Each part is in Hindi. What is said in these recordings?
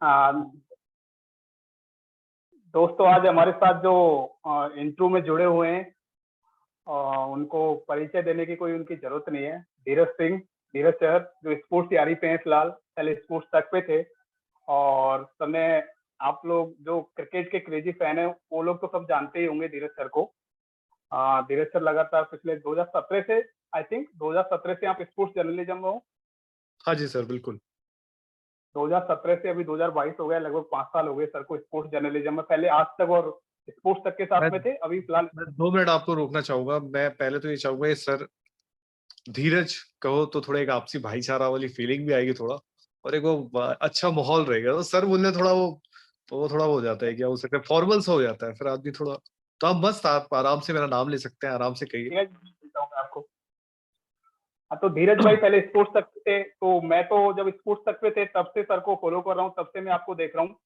आ, दोस्तों आज हमारे साथ जो इंटरव्यू में जुड़े हुए हैं, उनको परिचय देने की कोई उनकी जरूरत नहीं है। धीरज सिंह, धीरज सर जो स्पोर्ट्स तैयारी पे हैं फिलहाल, पहले स्पोर्ट्स तक पे थे। और समय आप लोग जो क्रिकेट के क्रेजी फैन है वो लोग तो सब जानते ही होंगे धीरज सर को। धीरज सर लगातार पिछले 2017 से, आई थिंक 2017 से आप स्पोर्ट्स जर्नलिज्म में हो। हाँ जी सर, बिल्कुल। 2017 से अभी 2022 हो गया, लगभग 5 साल हो गए सर को स्पोर्ट्स जर्नलिज्म में। पहले आज तक और स्पोर्ट्स तक के मैं साथ में थे, अभी फिलहाल। मैं 2 मिनट आपको रोकना चाहूंगा। मैं पहले तो ये चाहूंगा, ये सर धीरज कहो तो थोड़ा एक आपसी भाईचारा वाली फीलिंग भी आएगी थोड़ा, और एक वो अच्छा माहौल रहेगा। तो सर बोलने थोड़ा वो थोड़ा हो जाता है, क्या हो सकता है, फॉर्मल सा हो जाता है फिर आदमी थोड़ा। तो आप मस्त, आप आराम से मेरा नाम ले सकते हैं, आराम से कहिए। धीरज बोलता हूँ मैं आपको। हाँ, तो धीरज भाई पहले स्पोर्ट्स तक पे थे, तो मैं तो जब स्पोर्ट्स तक पे थे तब से सर को फॉलो कर रहा हूँ, तब से मैं आपको देख रहा हूँ।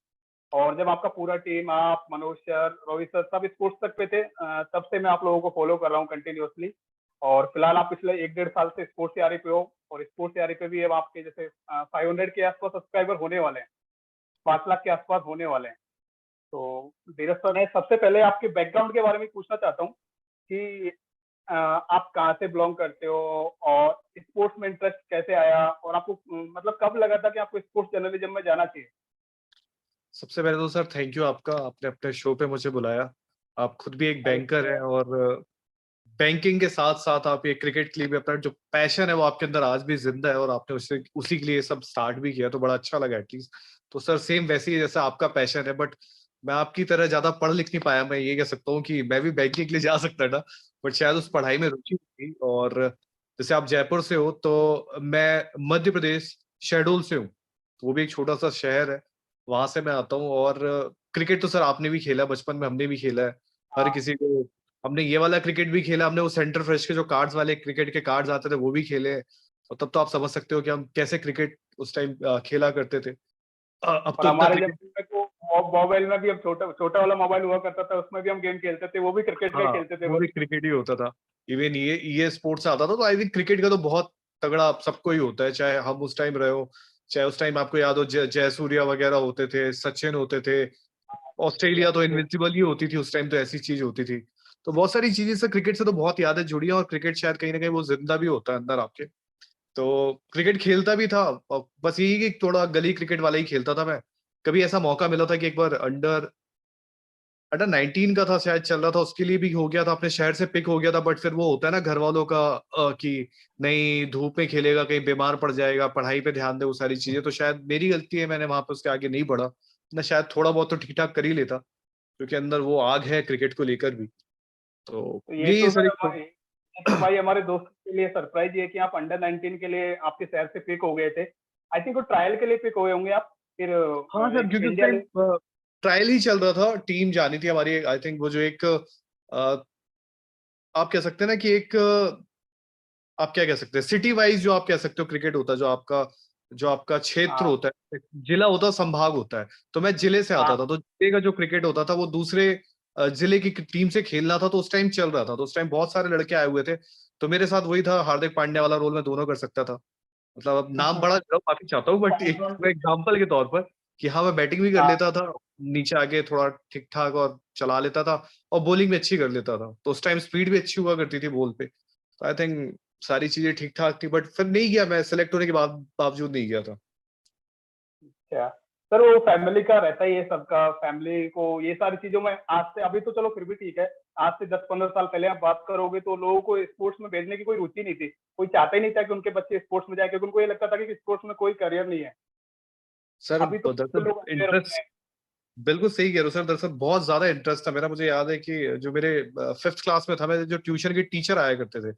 और जब आपका पूरा टीम, आप, मनोज सर, रोहित सर, सब स्पोर्ट्स तक पे थे, तब से मैं आप लोगों को फॉलो कर रहा हूँ कंटिन्यूअसली। और फिलहाल आप पिछले 1-1.5 साल से स्पोर्ट्स तैयारी पे हो, और स्पोर्ट्स तैयारी पे भी अब आपके जैसे 500 के आसपास सब्सक्राइबर होने वाले हैं, 5 लाख के आसपास होने वाले हैं। तो धीरज सर, मैं सबसे पहले आपके बैकग्राउंड के बारे में पूछना चाहता हूँ कि आप कहाँ से बिलोंग करते हो, और स्पोर्ट्स में इंटरेस्ट कैसे आया, और आपको मतलब कब लगा था कि आपको स्पोर्ट्स जर्नलिज्म में जाना चाहिए। सबसे पहले तो सर थैंक यू आपका, आपने अपने शो पे मुझे बुलाया। आप खुद भी एक अरे बैंकर हैं, और बैंकिंग के साथ साथ आप ये क्रिकेट के लिए भी अपना जो पैशन है वो आपके अंदर आज भी जिंदा है, और आपने उससे उसी के लिए सब स्टार्ट भी किया, तो बड़ा अच्छा लगा एटलीस्ट। तो सर सेम वैसे ही जैसा आपका पैशन है, बट मैं आपकी तरह ज्यादा पढ़ लिख नहीं पाया। मैं ये कह सकता हूँ कि मैं भी बैंकिंग के लिए जा सकता था, बट शायद उस पढ़ाई में रुचि थी। और जैसे आप जयपुर से हो, तो मैं मध्य प्रदेश शहडोल से हूँ, तो वो भी एक छोटा सा शहर है, वहां से मैं आता हूँ। और क्रिकेट तो सर आपने भी खेला, बचपन में हमने भी खेला है, हर हाँ, किसी को। हमने ये वाला क्रिकेट भी खेला, हमने वो सेंटर फ्रेश के जो कार्ड्स वाले क्रिकेट के कार्ड्स आते थे वो भी खेले। और तब तो आप समझ सकते हो कि हम कैसे क्रिकेट उस टाइम खेला करते थे। अब और तो इतना हमारे क्रिकेट। जब में तो मोबाइल में भी, अब छोटा छोटा वाला मोबाइल हुआ करता था, उसमें भी हम गेम खेलते थे, वो भी क्रिकेट का ही हाँ, खेलते थे वो बस। भी क्रिकेट ही होता था। इवन ये स्पोर्ट्स आता था, तो आई थिंक क्रिकेट का तो बहुत तगड़ा सबको ही होता है, चाहे हम उस टाइम रहे हो, चाहे उस टाइम आपको याद हो जयसूर्या वगैरह होते थे, सचिन होते थे। ऑस्ट्रेलिया तो इनविंसिबल ही होती थी उस टाइम, तो ऐसी चीज होती थी। तो बहुत सारी चीजें से क्रिकेट से तो बहुत यादें जुड़ी हैं, और क्रिकेट शायद कहीं ना कहीं वो जिंदा भी होता है अंदर आपके। तो क्रिकेट खेलता भी था, और बस यही कि थोड़ा गली क्रिकेट वाला ही खेलता था मैं। कभी ऐसा मौका मिला था कि एक बार अंडर अंडर 19 का था शायद चल रहा था, उसके लिए भी हो गया था, अपने शहर से पिक हो गया था, बट फिर वो होता है ना घर वालों का, कि नहीं धूप में खेलेगा कहीं बीमार पड़ जाएगा, पढ़ाई पे ध्यान दे, वो सारी चीजें। तो शायद मेरी गलती है, मैंने वहां पे उसके आगे नहीं बढ़ा। मैं शायद थोड़ा बहुत तो ठीक ठाक कर ही लेता, क्योंकि अंदर वो आग है क्रिकेट को लेकर भी। तो तो ये यही तो सर सर एक। हमारे, ये तो भाई हमारे दोस्त के लिए सरप्राइज ये है कि आप अंडर 19 के लिए आपके शहर से पिक हो गए थे। आई थिंक वो ट्रायल के लिए पिक हुए होंगे आप, फिर हाँ सर, एक क्योंकि उस इंडिया टाइम ने। ट्रायल ही चल रहा था, टीम जानी थी हमारी। आई थिंक वो जो एक आप कह सकते हैं ना कि एक आप क्या कह सकते हैं, सिटी वाइज जो आप कह सकते हो क्रिकेट होता है, जो आपका क्षेत्र हाँ होता है, जिला होता है, संभाग होता है। तो मैं जिले से आता हाँ। था, तो जिले का जो क्रिकेट होता था वो दूसरे जिले की टीम से खेलना था, तो उस टाइम चल रहा था, तो उस टाइम बहुत सारे लड़के आए हुए थे। तो मेरे साथ वही था, हार्दिक पांड्या वाला रोल मैं दोनों कर सकता था। मतलब अब नाम बड़ा माफी चाहता हूँ, बट एक एग्जाम्पल के तौर पर कि हाँ, मैं बैटिंग भी कर हाँ, लेता था, नीचे आके थोड़ा ठीक ठाक और चला लेता था, और बॉलिंग भी अच्छी कर लेता था। तो उस टाइम स्पीड भी अच्छी हुआ करती थी बॉल पे। तो आई थिंक सारी चीजें ठीक ठाक थी, बट फिर नहीं गया, मैं सेलेक्ट होने के बावजूद नहीं गया था। अच्छा। सर वो फैमिली का रहता ही है, सबका फैमिली को ये सारी चीजों में आज से, अभी तो चलो फिर भी ठीक है, आज से 10-15 साल पहले आप बात करोगे तो लोगों को स्पोर्ट्स में भेजने की कोई रुचि नहीं थी, कोई चाहता ही नहीं था कि उनके बच्चे स्पोर्ट्स में जाए, क्योंकि उनको ये लगता था कि स्पोर्ट्स में कोई करियर नहीं है। सर अभी तो दरअसल लोग अवेयर हो गए इंटरेस्ट, बिल्कुल सही कह रहे हो सर। दरअसल बहुत ज्यादा इंटरेस्ट था मेरा। मुझे याद है कि जो मेरे 5th क्लास में था, मेरे जो ट्यूशन के टीचर आया करते थे,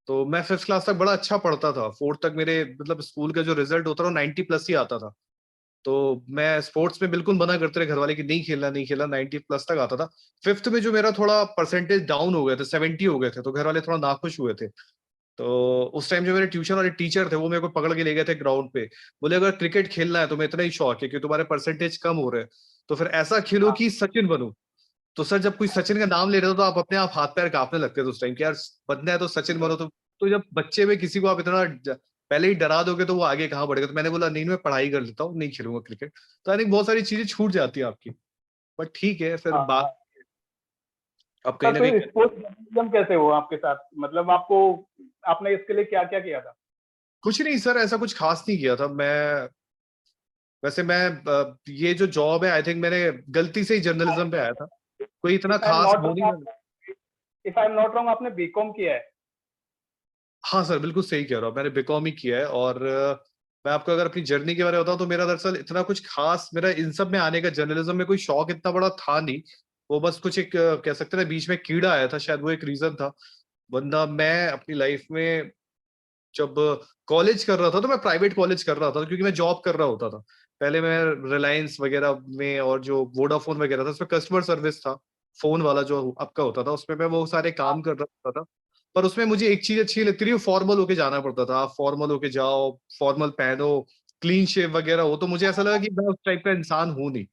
तो मैं 5th क्लास तक बड़ा अच्छा पढ़ता था। 4th तक मेरे मतलब स्कूल का जो रिजल्ट होता था वो 90+ ही आता था। तो मैं स्पोर्ट्स में बिल्कुल मना करते रहे घर वाले कि नहीं खेलना नहीं खेलना, 90+ तक आता था। 5th में जो मेरा थोड़ा परसेंटेज डाउन हो गए थे, 70 हो गए थे, तो घर वाले थोड़ा नाखुश हुए थे। तो उस टाइम जो मेरे ट्यूशन वाले टीचर थे वो मेरे को पकड़ के ले गए थे ग्राउंड पे। बोले अगर क्रिकेट खेलना है, तुम्हें इतना ही शौक है कि तुम्हारे परसेंटेज कम हो रहे हैं, तो फिर ऐसा खेलो हाँ कि सचिन बनो। तो सर जब कोई सचिन का नाम ले रहे हो, तो आप अपने आप हाथ पैर कांपने लगते थे उस टाइम कि यार बनना है तो सचिन बनो। तो जब बच्चे में किसी को आप इतना पहले ही डरा दोगे तो वो आगे कहाँ बढ़ेगा। तो मैंने बोला नहीं, मैं पढ़ाई कर लेता हूँ, नहीं खेलूंगा क्रिकेट। तो आई थिंक बहुत सारी चीजें छूट जाती है आपकी, बट ठीक है फिर हाँ बात हाँ। अब कहीं सर ना फिर कहीं। स्पोर्ट्स जर्नलिज्म कैसे हुआ आपके साथ, मतलब आपको, आपने इसके लिए क्या क्या किया था? कुछ नहीं सर, ऐसा कुछ खास नहीं किया था मैं। वैसे मैं ये जो जॉब है, आई थिंक मैंने गलती से ही जर्नलिज्म पे आया था, कोई इतना इफ आई एम खास नॉट वो नहीं। If I am not wrong, आपने बीकॉम किया है? हाँ सर, बिल्कुल सही कह रहा हूँ, मैंने बीकॉम ही किया है। और मैं आपको अगर अपनी जर्नी के बारे में बताऊं तो मेरा दरअसल इतना कुछ खास, मेरा इन सब में आने का, जर्नलिज्म में कोई शौक इतना बड़ा था नहीं। वो बस कुछ एक कह सकते हैं ना, बीच में कीड़ा आया था, शायद वो एक रीजन था। वरना मैं अपनी लाइफ में जब कॉलेज कर रहा था तो मैं प्राइवेट कॉलेज कर रहा था, क्योंकि मैं जॉब कर रहा होता था। पहले मैं रिलायंस वगैरह में, और जो वोडाफोन वगैरह था उसमें कस्टमर सर्विस था, फोन वाला जो आपका होता था, उसमें मैं वो सारे काम कर रहा था। पर उसमें मुझे एक चीज अच्छी लगती थी, फॉर्मल होके जाना पड़ता था। आप फॉर्मल होके जाओ, फॉर्मल पहनो, क्लीन शेव वगैरह हो, तो मुझे ऐसा लगा कि मैं उस टाइप का इंसान हूं नहीं,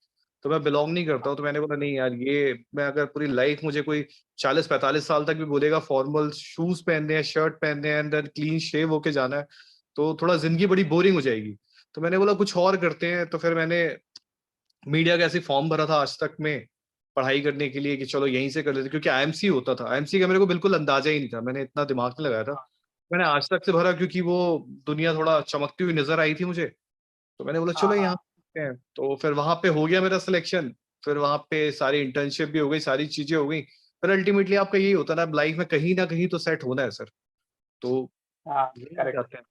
तो मैं बिलोंग नहीं करता हूँ। तो मैंने बोला नहीं यार, ये मैं अगर पूरी लाइफ मुझे कोई 40-45 साल तक भी बोलेगा फॉर्मल शूज पहनने हैं, शर्ट पहनने हैं, एंड देन क्लीन शेव होके जाना है, तो थोड़ा जिंदगी बड़ी बोरिंग हो जाएगी। तो मैंने बोला कुछ और करते हैं। तो फिर मैंने मीडिया का ऐसे फॉर्म भरा था आज तक में, पढ़ाई करने के लिए कि चलो यहीं से कर लेते, क्योंकि आईएमसी होता था। आईएमसी का मेरे को बिल्कुल अंदाजा ही नहीं था, मैंने इतना दिमाग नहीं लगाया था। मैंने आज तक से भरा क्योंकि वो दुनिया थोड़ा चमकती हुई नजर आई थी मुझे। तो मैंने बोला हाँ चलो यहाँ हाँ। करते हैं। तो फिर वहां पे हो गया मेरा सिलेक्शन। फिर वहां पे सारी इंटर्नशिप भी हो गई, सारी चीजें हो गई। फिर अल्टीमेटली आपका यही होता है ना, लाइफ में कहीं ना कहीं तो सेट होना है सर। तो हाँ यही करेक्ट। चाहते हैं।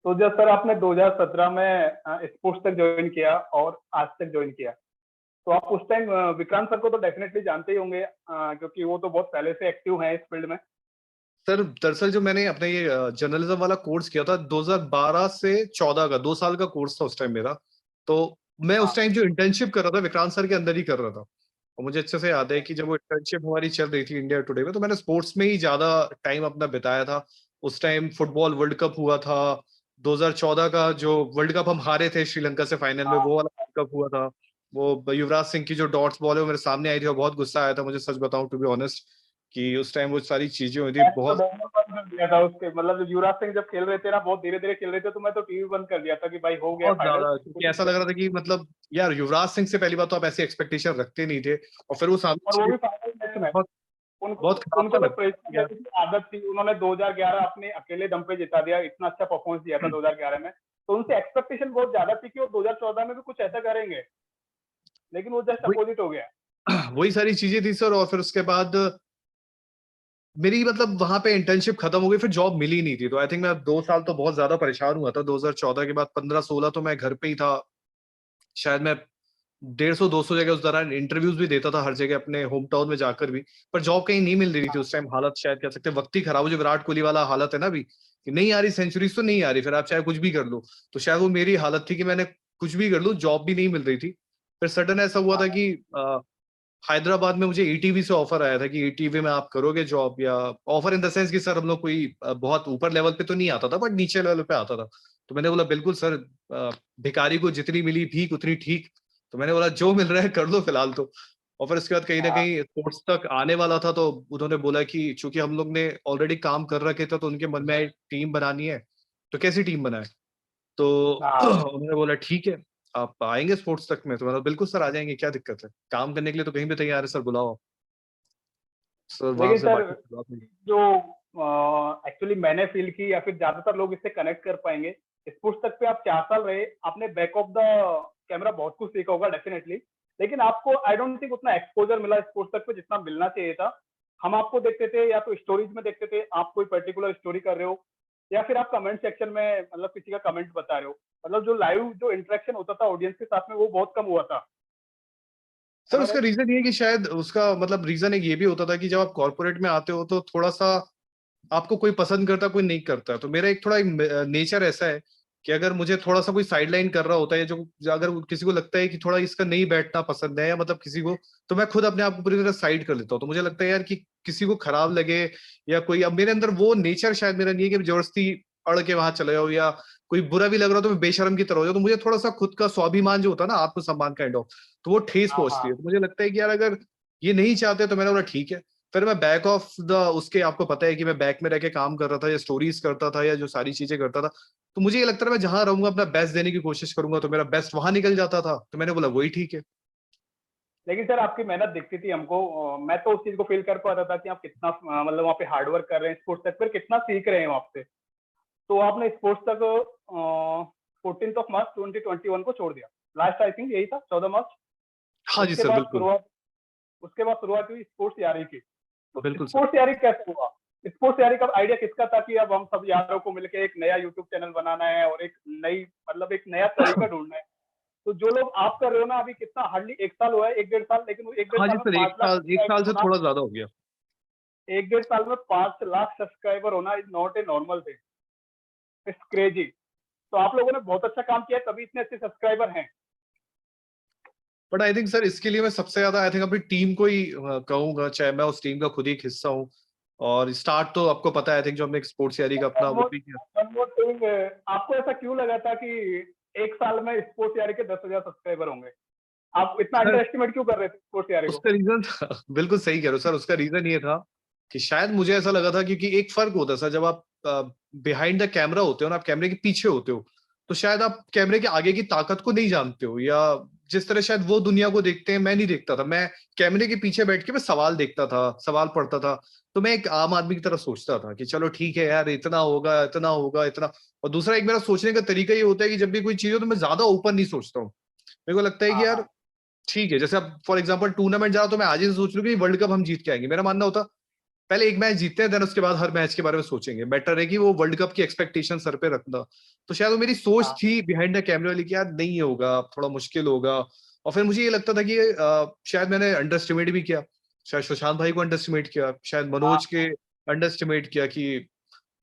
तो जब सर आपने 2017 में स्पोर्ट्स तक ज्वाइन किया और आज तक ज्वाइन किया, तो आप उस टाइम विक्रांत सर को तो डेफिनेटली जानते ही होंगे, क्योंकि वो तो बहुत पहले से एक्टिव हैं इस फील्ड में। सर दरअसल जो मैंने अपना ये जर्नलिज्म वाला कोर्स किया था 2012 से 14 का, 2 साल का कोर्स था उस टाइम मेरा। तो मैं उस हाँ टाइम जो इंटर्नशिप कर रहा था विक्रांत सर के अंदर ही कर रहा था। और मुझे अच्छे से याद है कि जब वो इंटर्नशिप हमारी चल रही थी इंडिया टुडे में, तो मैंने स्पोर्ट्स में ही ज्यादा टाइम अपना बिताया था। उस टाइम फुटबॉल वर्ल्ड कप हुआ था, 2014 का जो वर्ल्ड कप हम हारे थे श्रीलंका से फाइनल में, वो वाला वर्ल्ड कप हुआ था। वो युवराज सिंह की जो डॉट्स बॉल है वो मेरे सामने आई थी, और बहुत गुस्सा आया था मुझे, सच बताऊं टू बी ऑनेस्ट, कि उस टाइम वो सारी चीजें हुई थी मैंने तो बहुत। दोनों बंद कर दिया था उसके, मतलब जब युवराज सिंह जब खेल रहे थे ना, बहुत धीरे धीरे खेल रहे थे, तो मैं तो टीवी बंद कर दिया था कि भाई हो गया बहुत फाइनल। ज्यादा, क्योंकि ऐसा लग रहा था कि मतलब यार युवराज सिंह से पहली बात तो आप ऐसी एक्सपेक्टेशन रखते नहीं थे, और फिर वो सामने और वो चीज भी फाइनल मैच में। बहुत उनको बहुत खराब सा उनको तो लगता प्रेशर है यार। देने की आदत थी, उन्होंने 2011 अपने अकेले दम पे जिता दिया, इतना अच्छा परफॉर्मेंस दिया था 2011 में। तो उनसे एक्सपेक्टेशन बहुत ज्यादा थी कि वो 2014 में भी कुछ ऐसा करेंगे, लेकिन वो जस्ट वही अपोजिट हो गया। वही सारी चीजें थी सर। और फिर उसके बाद मेरी मतलब वहां पे इंटर्नशिप खत्म हो गई, फिर जॉब मिली नहीं थी। तो आई थिंक मैं 2 साल तो बहुत ज्यादा परेशान हुआ था। 2014 के बाद 15-16 तो मैं घर पे ही था। शायद मैं 150-200 जगह उस दौरान इंटरव्यूज भी देता था हर जगह, अपने होम टाउन में जाकर भी। पर जॉब कहीं नहीं मिल रही थी उस टाइम। हालत शायद कह सकते हैं वक्त ही खराब हो, जो विराट कोहली वाला हालत है ना अभी, कि नहीं आ रही सेंचुरीज तो नहीं आ रही, फिर आप चाहे कुछ भी कर लो। तो शायद वो मेरी हालत थी कि मैंने कुछ भी कर लूं, जॉब भी नहीं मिल रही थी। फिर सडन ऐसा हुआ था हाँ कि हैदराबाद में मुझे ईटीवी से ऑफर आया था कि ईटीवी में आप करोगे जॉब, या ऑफर इन द सेंस कि सर हम लोग कोई बहुत ऊपर लेवल पे तो नहीं आता था, बट नीचे लेवल पे आता था। तो मैंने बोला बिल्कुल सर, भिखारी को जितनी मिली भीख उतनी ठीक। तो मैंने बोला जो मिल रहा है कर लो फिलहाल तो। और फिर उसके बाद कहीं ना हाँ कहीं स्पोर्ट्स तक आने वाला था, तो उन्होंने बोला कि चूंकि हम लोग ने ऑलरेडी काम कर रखे थे, तो उनके मन में आई टीम बनानी है, तो कैसी टीम बनाए। तो हाँ। उन्होंने बोला ठीक है, आप आएंगे स्पोर्ट्स तक में। तो मैंने बोला, बिल्कुल सर आ जाएंगे, क्या दिक्कत है, काम करने के लिए तो कहीं भी तैयार है सर, बुलाओ आप। सर वहां लेकिन से सर, बाकी बात हुई। जो एक्चुअली मैंने फील की, या फिर ज्यादातर लोग इससे कनेक्ट कर पाएंगे, स्पोर्ट्स तक पे आप 4 साल रहे, आपने बैक ऑफ द कैमरा बहुत कुछ सीखा होगा डेफिनेटली, लेकिन आपको आई डोंट थिंक उतना एक्सपोजर मिला स्पोर्ट्स तक पे जितना मिलना चाहिए था। हम आपको देखते थे या तो स्टोरीज में देखते थे, आप कोई पर्टिकुलर स्टोरी कर रहे हो, या फिर आप कमेंट सेक्शन में मतलब किसी का कमेंट बता रहे हो, मतलब जो लाइव जो इंटरेक्शन होता था ऑडियंस के साथ में वो बहुत कम हुआ था। सर एम आई उसका राइट? रीजन ये है कि शायद उसका मतलब रीजन एक ये भी होता था कि जब आप कॉर्पोरेट में आते हो तो थोड़ा सा आपको कोई पसंद करता, कोई नहीं करता। तो मेरा एक थोड़ा नेचर ऐसा है कि अगर मुझे थोड़ा सा कोई साइडलाइन कर रहा होता है, या जो अगर किसी को लगता है कि थोड़ा इसका नहीं बैठना पसंद है, या मतलब किसी को, तो मैं खुद अपने आप को पूरी तरह साइड कर लेता हूँ। तो मुझे लगता है यार कि किसी को खराब लगे या कोई, अब मेरे अंदर वो नेचर शायद मेरा नहीं है कि जबरदस्ती अड़ के वहां चले जाओ, या कोई बुरा भी लग रहा हो तो मैं बेशर्म की तरह हो जाऊं। तो मुझे थोड़ा सा खुद का स्वाभिमान जो होता है ना, आत्मसम्मान काइंड ऑफ, तो वो ठेस हाँ पहुंचती है। हाँ। तो मुझे लगता है कि यार अगर ये नहीं चाहते तो मैंने बोला ठीक है, फिर मैं बैक ऑफ द उसके, आपको पता है कि मैं बैक में रह के काम कर रहा था या स्टोरीज करता था या जो सारी चीजें करता था, तो मुझे ये लगता था मैं जहां रहूंगा अपना बेस्ट देने की कोशिश करूंगा तो मेरा बेस्ट वहां निकल जाता था, तो मैंने बोला वही ठीक है। लेकिन सर आपकी मेहनत दिखती थी हमको, मैं तो उस चीज को फील कर पाता था कि आप कितना मतलब वहाँ पे हार्ड वर्क कर रहे हैं, स्पोर्ट्स तक पर कितना सीख रहे हैं आपसे। तो आपने स्पोर्ट्स तक 14 मार्च 2021 को छोड़ दिया, लास्ट आई थिंक यही था 14 मार्च। हाँ जी उसके सर, बाद बिल्कुल। शुरुआत उसके बाद शुरुआत हुई स्पोर्ट्स यारी की। तो बिल्कुल सर। स्पोर्ट्स यारी कैसे हुआ? स्पोर्ट्स यारी का आइडिया किसका था कि अब हम सब यारों को मिलकर एक नया यूट्यूब चैनल बनाना है और एक नई मतलब एक नया तरीका ढूंढना है? तो जो लोग आप कर रहे हो ना अभी, कितना हार्डली 1 साल हुआ है, 1 1.5 साल, लेकिन वो एक डेढ़ हाँ जी साल में सर, एक 5 लाख साल, एक साल सब्सक्राइबर से होना, थोड़ा ज्यादा हो गया। 1 1.5 साल में 5 लाख सब्सक्राइबर होना is not a normal thing, it's crazy. तो आप लोगों ने बहुत अच्छा काम किया, तभी इतने अच्छे सब्सक्राइबर हैं। बट आई थिंक सर इसके लिए मैं सबसे ज्यादा आई थिंक अपनी टीम को ही कहूंगा, चाहे मैं उस टीम का खुद ही एक हिस्सा हूँ। और स्टार्ट तो आपको पता है, आई थिंक जो हमने एक स्पोर्ट्स यारी का अपना वो भी किया। वन मोर थिंग, आपको ऐसा क्यों लगा था कि 1 साल में स्पोर्ट्स यारी के 10,000 सब्सक्राइबर होंगे? आप इतना अंडर सर एस्टिमेट क्यों कर रहे थे स्पोर्ट्स यारी को? उसका रीजन बिल्कुल सही कह रहे हो सर, उसका रीजन ये था कि शायद मुझे ऐसा लगा था, क्योंकि एक फर्क होता है सर, जब आप बिहाइंड द कैमरा होते हो ना, आप कैमरे के पीछे होते हो, तो शायद आप कैमरे के आगे की ताकत को नहीं जानते हो, या जिस तरह शायद वो दुनिया को देखते हैं मैं नहीं देखता था। मैं कैमरे के पीछे बैठ के मैं सवाल देखता था, सवाल पढ़ता था, तो मैं एक आम आदमी की तरह सोचता था कि चलो ठीक है यार, इतना होगा इतना होगा इतना। और दूसरा एक मेरा सोचने का तरीका ये होता है कि जब भी कोई चीज हो तो मैं ज्यादा ओपन नहीं सोचता हूँ। मेरे को लगता है कि हाँ यार हाँ ठीक है, जैसे अब फॉर एग्जांपल टूर्नामेंट जा रहा, तो मैं आज ही से सोच लूं कि वर्ल्ड कप हम जीत के आएंगे। मेरा मानना होता पहले एक मैच जीतते हैं, देन उसके बाद हर मैच के बारे में सोचेंगे। बेटर है कि वो वर्ल्ड कप की एक्सपेक्टेशन सर पे रखना। तो शायद वो मेरी सोच हाँ थी बिहाइंड द कैमरा वाली कि यार नहीं होगा, थोड़ा मुश्किल होगा। और फिर मुझे ये लगता था कि शायद मैंने अंडर एस्टिमेट भी किया, शायद सुशांत भाई को अंडर एस्टिमेट किया, शायद हाँ मनोज के अंडर एस्टिमेट किया कि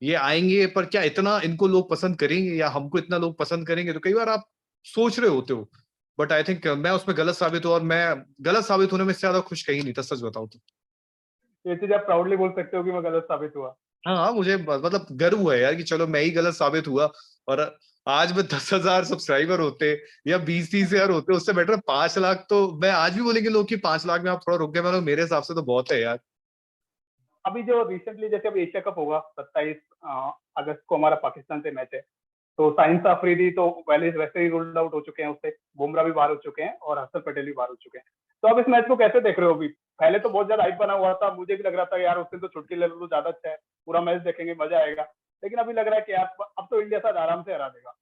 ये आएंगे पर क्या इतना इनको लोग पसंद करेंगे या हमको इतना लोग पसंद करेंगे। तो कई बार आप सोच रहे होते हो, बट आई थिंक मैं उसमें गलत साबित हुआ, और मैं गलत साबित होने में इससे ज्यादा खुश कहीं नहीं था, सच बताऊं तो। ये चीज आप प्राउडली बोल सकते हो कि मैं गलत साबित हुआ। हाँ हाँ, मुझे मतलब गर्व हुआ है यार कि चलो मैं ही गलत साबित हुआ। और आज में 10,000 सब्सक्राइबर होते या 20-30 हजार होते, उससे बेटर 5 लाख। तो मैं आज भी बोलेंगे लोग कि 5 लाख में आप थोड़ा रुक गए, मतलब मेरे हिसाब से तो बहुत है यार। अभी जो रिसेंटली जैसे अब एशिया कप होगा 27 अगस्त को, हमारा पाकिस्तान से मैच है। तो साइंस अफरीदी तो पहले वैसे ही रूल्ड आउट हो चुके हैं उससे, बुमराह भी बाहर हो चुके हैं और हर्षल पटेल भी बाहर हो चुके हैं। तो अब इस मैच को कैसे देख रहे हो? अभी पहले तो बहुत ज्यादा हाइप बना हुआ था, मुझे भी लग रहा था यार उस दिन तो छुट्टी ले लो तो ज्यादा अच्छा है, पूरा मैच देखेंगे मजा आएगा। लेकिन अभी लग रहा है कि यार अब तो इंडिया शायद आराम से हरा देगा।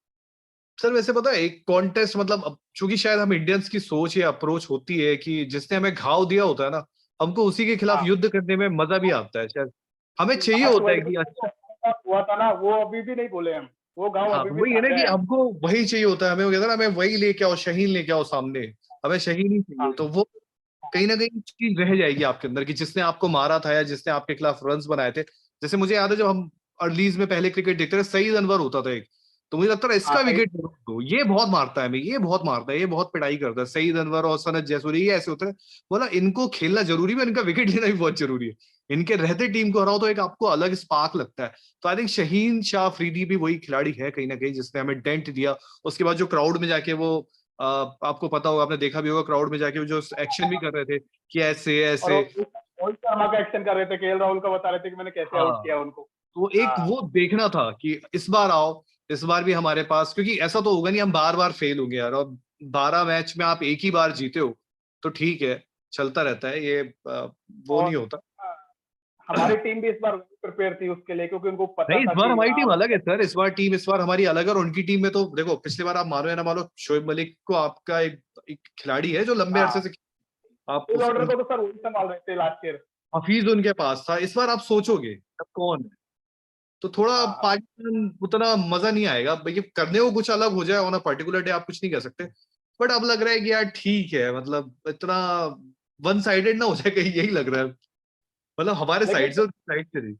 सर वैसे पता है एक कॉन्टेस्ट, मतलब अब चूंकि शायद हम इंडियंस की सोच या अप्रोच होती है कि जिसने हमें घाव दिया होता है ना, हमको उसी के खिलाफ हाँ, युद्ध करने में मजा भी आता है शायद। हमें चाहिए लास्ट होता है वर्ल्ड कि कप जो हुआ था ना, वो अभी भी नहीं बोले हम, वो गाँव हाँ, अभी तो भी वही है ना ताजा कि है हम। हमको वही चाहिए होता है। हमें वो कहता है ना, हमें वही लेके आओ, शहीन लेके आओ सामने। हमें शहीन ही चाहिए, हाँ तो वो कहीं ना कहीं चीज रह जाएगी आपके अंदर कि जिसने आपको मारा था या जिसने आपके खिलाफ रन्स बनाए थे। जैसे मुझे याद है जब हम अर्लीज में पहले क्रिकेट देखते थे, सईद अनवर होता था एक, तो मुझे लगता था हाँ इसका सही। विकेट दो, ये बहुत मारता है हमें, ये बहुत मारता है, ये बहुत पिटाई करता है। सईद अनवर और सनत जयसूरी ये ऐसे होते हैं। बोला इनको खेलना जरूरी है, इनका विकेट लेना भी बहुत जरूरी है। इनके रहते टीम को हराओ तो एक आपको अलग स्पार्क लगता है। तो आई थिंक शहीन शाह अफरीदी भी वही खिलाड़ी है कहीं ना कहीं, जिसने हमें डेंट दिया। उसके बाद जो क्राउड में जाके वो आपको पता होगा, आपने देखा भी होगा, क्राउड में जाके वो जो एक्शन भी कर रहे थे कि ऐसे और ऐसे। रोहित शर्मा का एक्शन कर रहे थे, केएल राहुल का बता रहे थे कि मैंने कैसे आउट हाँ, किया उनको। तो एक हाँ वो देखना था कि इस बार आओ, इस बार भी हमारे पास, क्योंकि ऐसा तो होगा नहीं हम बार बार फेल होंगे यार। और 12 मैच में आप एक ही बार जीते हो तो ठीक है, चलता रहता है ये, वो और नहीं होता। हमारी टीम भी इस बार प्रिपेयर थी उसके लिए, क्योंकि उनको पता नहीं, इस था बार कि हमारी टीम अलग है सर, इस बार हमारी अलग है। और उनकी टीम में तो देखो, पिछली बार आप मानो या ना मानो, शोएब मलिक को आपका एक खिलाड़ी है जो लंबे अरसे हाँ, से आप मिडिल उस ऑर्डर को तो सर वही संभाल रहे थे लास्ट ईयर। हफीज उनके पास था। इस बार आप सोचोगे अब कौन है, तो थोड़ा हाँ हाँ। पाकिस्तान उतना मजा नहीं आएगा भाई। करने को कुछ अलग हो जाए ऑन अ पर्टिकुलर डे आप कुछ नहीं कह सकते। बट अब लग रहा है कि यार ठीक है, मतलब इतना वन साइडेड ना हो जाए कहीं, यही लग रहा है। मतलब हमारे लेकिन साइड से साइड से नहीं।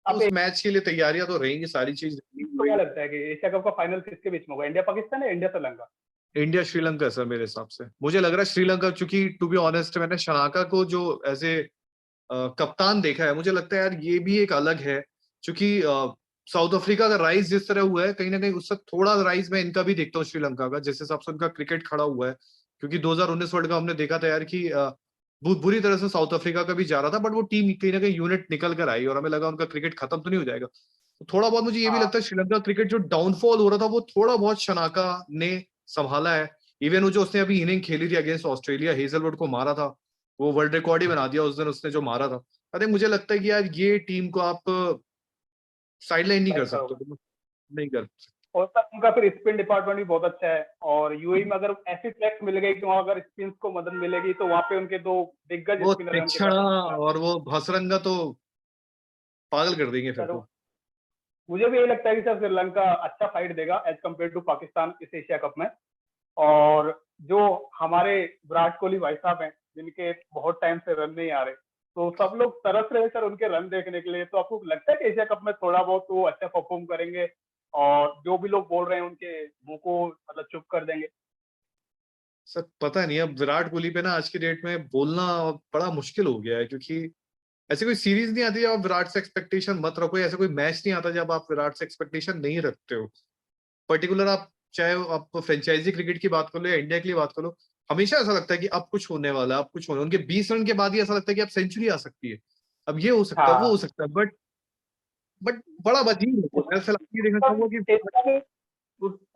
अब उस मैच के लिए तैयारियां तो रहेंगी, सारी चीज तो क्या रहेंगी। लगता है कि एशिया कप का फाइनल किसके बीच में होगा, इंडिया पाकिस्तान या India Sri Lanka? India Sri Lanka sir, मेरे हिसाब से मुझे लग रहा है श्रीलंका, क्योंकि टू बी ऑनेस्ट मैंने शनाका को जो एज ए कप्तान देखा है, मुझे लगता है यार ये भी एक अलग है। क्योंकि साउथ अफ्रीका का राइज जिस तरह हुआ है, कहीं ना कहीं उससे थोड़ा राइज मैं इनका भी देखता हूँ, श्रीलंका का जिस हिसाब से उनका क्रिकेट खड़ा हुआ है। क्योंकि 2019 वर्ल्ड कप हमने देखा था यार कि बुरी तरह से साउथ अफ्रीका का भी जा रहा था, बट वो टीम कहीं ना कहीं यूनिट निकल कर आई और हमें लगा उनका क्रिकेट खत्म तो नहीं हो जाएगा। तो थोड़ा बहुत मुझे ये भी हाँ लगता है श्रीलंका क्रिकेट जो डाउनफॉल हो रहा था वो थोड़ा बहुत शनाका ने संभाला है। इवन वो जो उसने अभी इनिंग खेली थी अगेंस्ट ऑस्ट्रेलिया, हेजलवुड को मारा था, वो वर्ल्ड रिकॉर्ड ही बना दिया उस दिन उसने जो मारा था। अरे मुझे लगता है कि यार ये टीम को आप साइडलाइन नहीं कर बैक सकते, करोगे। तो नहीं कर सकते। और सर उनका फिर स्पिन डिपार्टमेंट भी बहुत अच्छा है, और यूएई में अगर ऐसी ट्रैक्स मिल गई कि वहाँ अगर स्पिन को मदद मिलेगी तो वहाँ पे उनके दो दिग्गज वो स्पिनर है उनके तीक्ष्ण पास। और वो भसरंगा तो पागल कर देंगे फिर सर तो। मुझे भी यही लगता है कि सर श्रीलंका अच्छा फाइट देगा एज कम्पेयर टू पाकिस्तान इस एशिया कप में। और जो हमारे विराट कोहली भाई साहब हैं जिनके बहुत टाइम से रन नहीं आ रहे, तो सब लोग तरस रहे हैं सर उनके रन देखने के लिए। तो आपको लगता है कि एशिया कप में थोड़ा बहुत वो अच्छा परफॉर्म करेंगे और जो भी लोग बोल रहे हैं उनके मुंह को मतलब चुप कर देंगे? सर पता नहीं, अब विराट कोहली पे ना आज की डेट में बोलना बड़ा मुश्किल हो गया है, क्योंकि ऐसे कोई सीरीज नहीं आती जब आप विराट से एक्सपेक्टेशन मत रखो, ऐसा कोई मैच नहीं आता जब आप विराट से एक्सपेक्टेशन नहीं रखते हो। पर्टिकुलर आप चाहे आप फ्रेंचाइजी क्रिकेट की बात कर लो या इंडिया के लिए बात कर लो, हमेशा ऐसा लगता है कि अब कुछ होने वाला है, अब कुछ होने, उनके 20 रन के बाद ही ऐसा लगता है कि अब सेंचुरी आ सकती है, अब ये हो सकता है, वो हो हाँ। सकता है, बट बड़ा अजीब है। मैं उसका फिलहाल ये देखना चाहूंगा कि उसका भी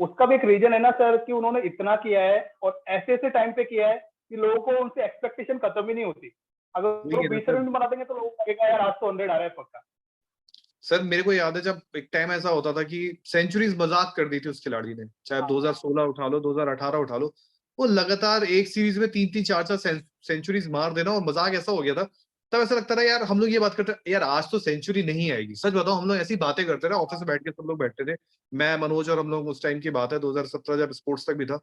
उसका भी एक रीजन है ना सर कि उन्होंने इतना किया है और ऐसे ऐसे टाइम पे किया है कि लोगों को उनसे एक्सपेक्टेशन खत्म ही नहीं होती। अगर वही वो है ना 20 सर। रन भी बना देंगे तो लोगों को लगेगा यार आज तो 100 आ रहा है पक्का। सर मेरे को याद है जब एक टाइम ऐसा होता था कि सेंचुरीज मजाक कर दी थी उस खिलाड़ी ने, चाहे हाँ 2016 उठा लो 2018 उठा लो, वो लगातार एक सीरीज में तीन तीन चार चार सेंचुरीज मार देना, और मजाक ऐसा हो गया था। तब ऐसा लगता था यार हम लोग ये बात करते यार आज तो सेंचुरी नहीं आएगी, सच बताओ हम लोग ऐसी बातें करते रहे, ऑफिस में बैठ के सब लोग बैठते थे, मैं मनोज और हम लोग, उस टाइम की बात है 2017 जब स्पोर्ट्स तक भी था,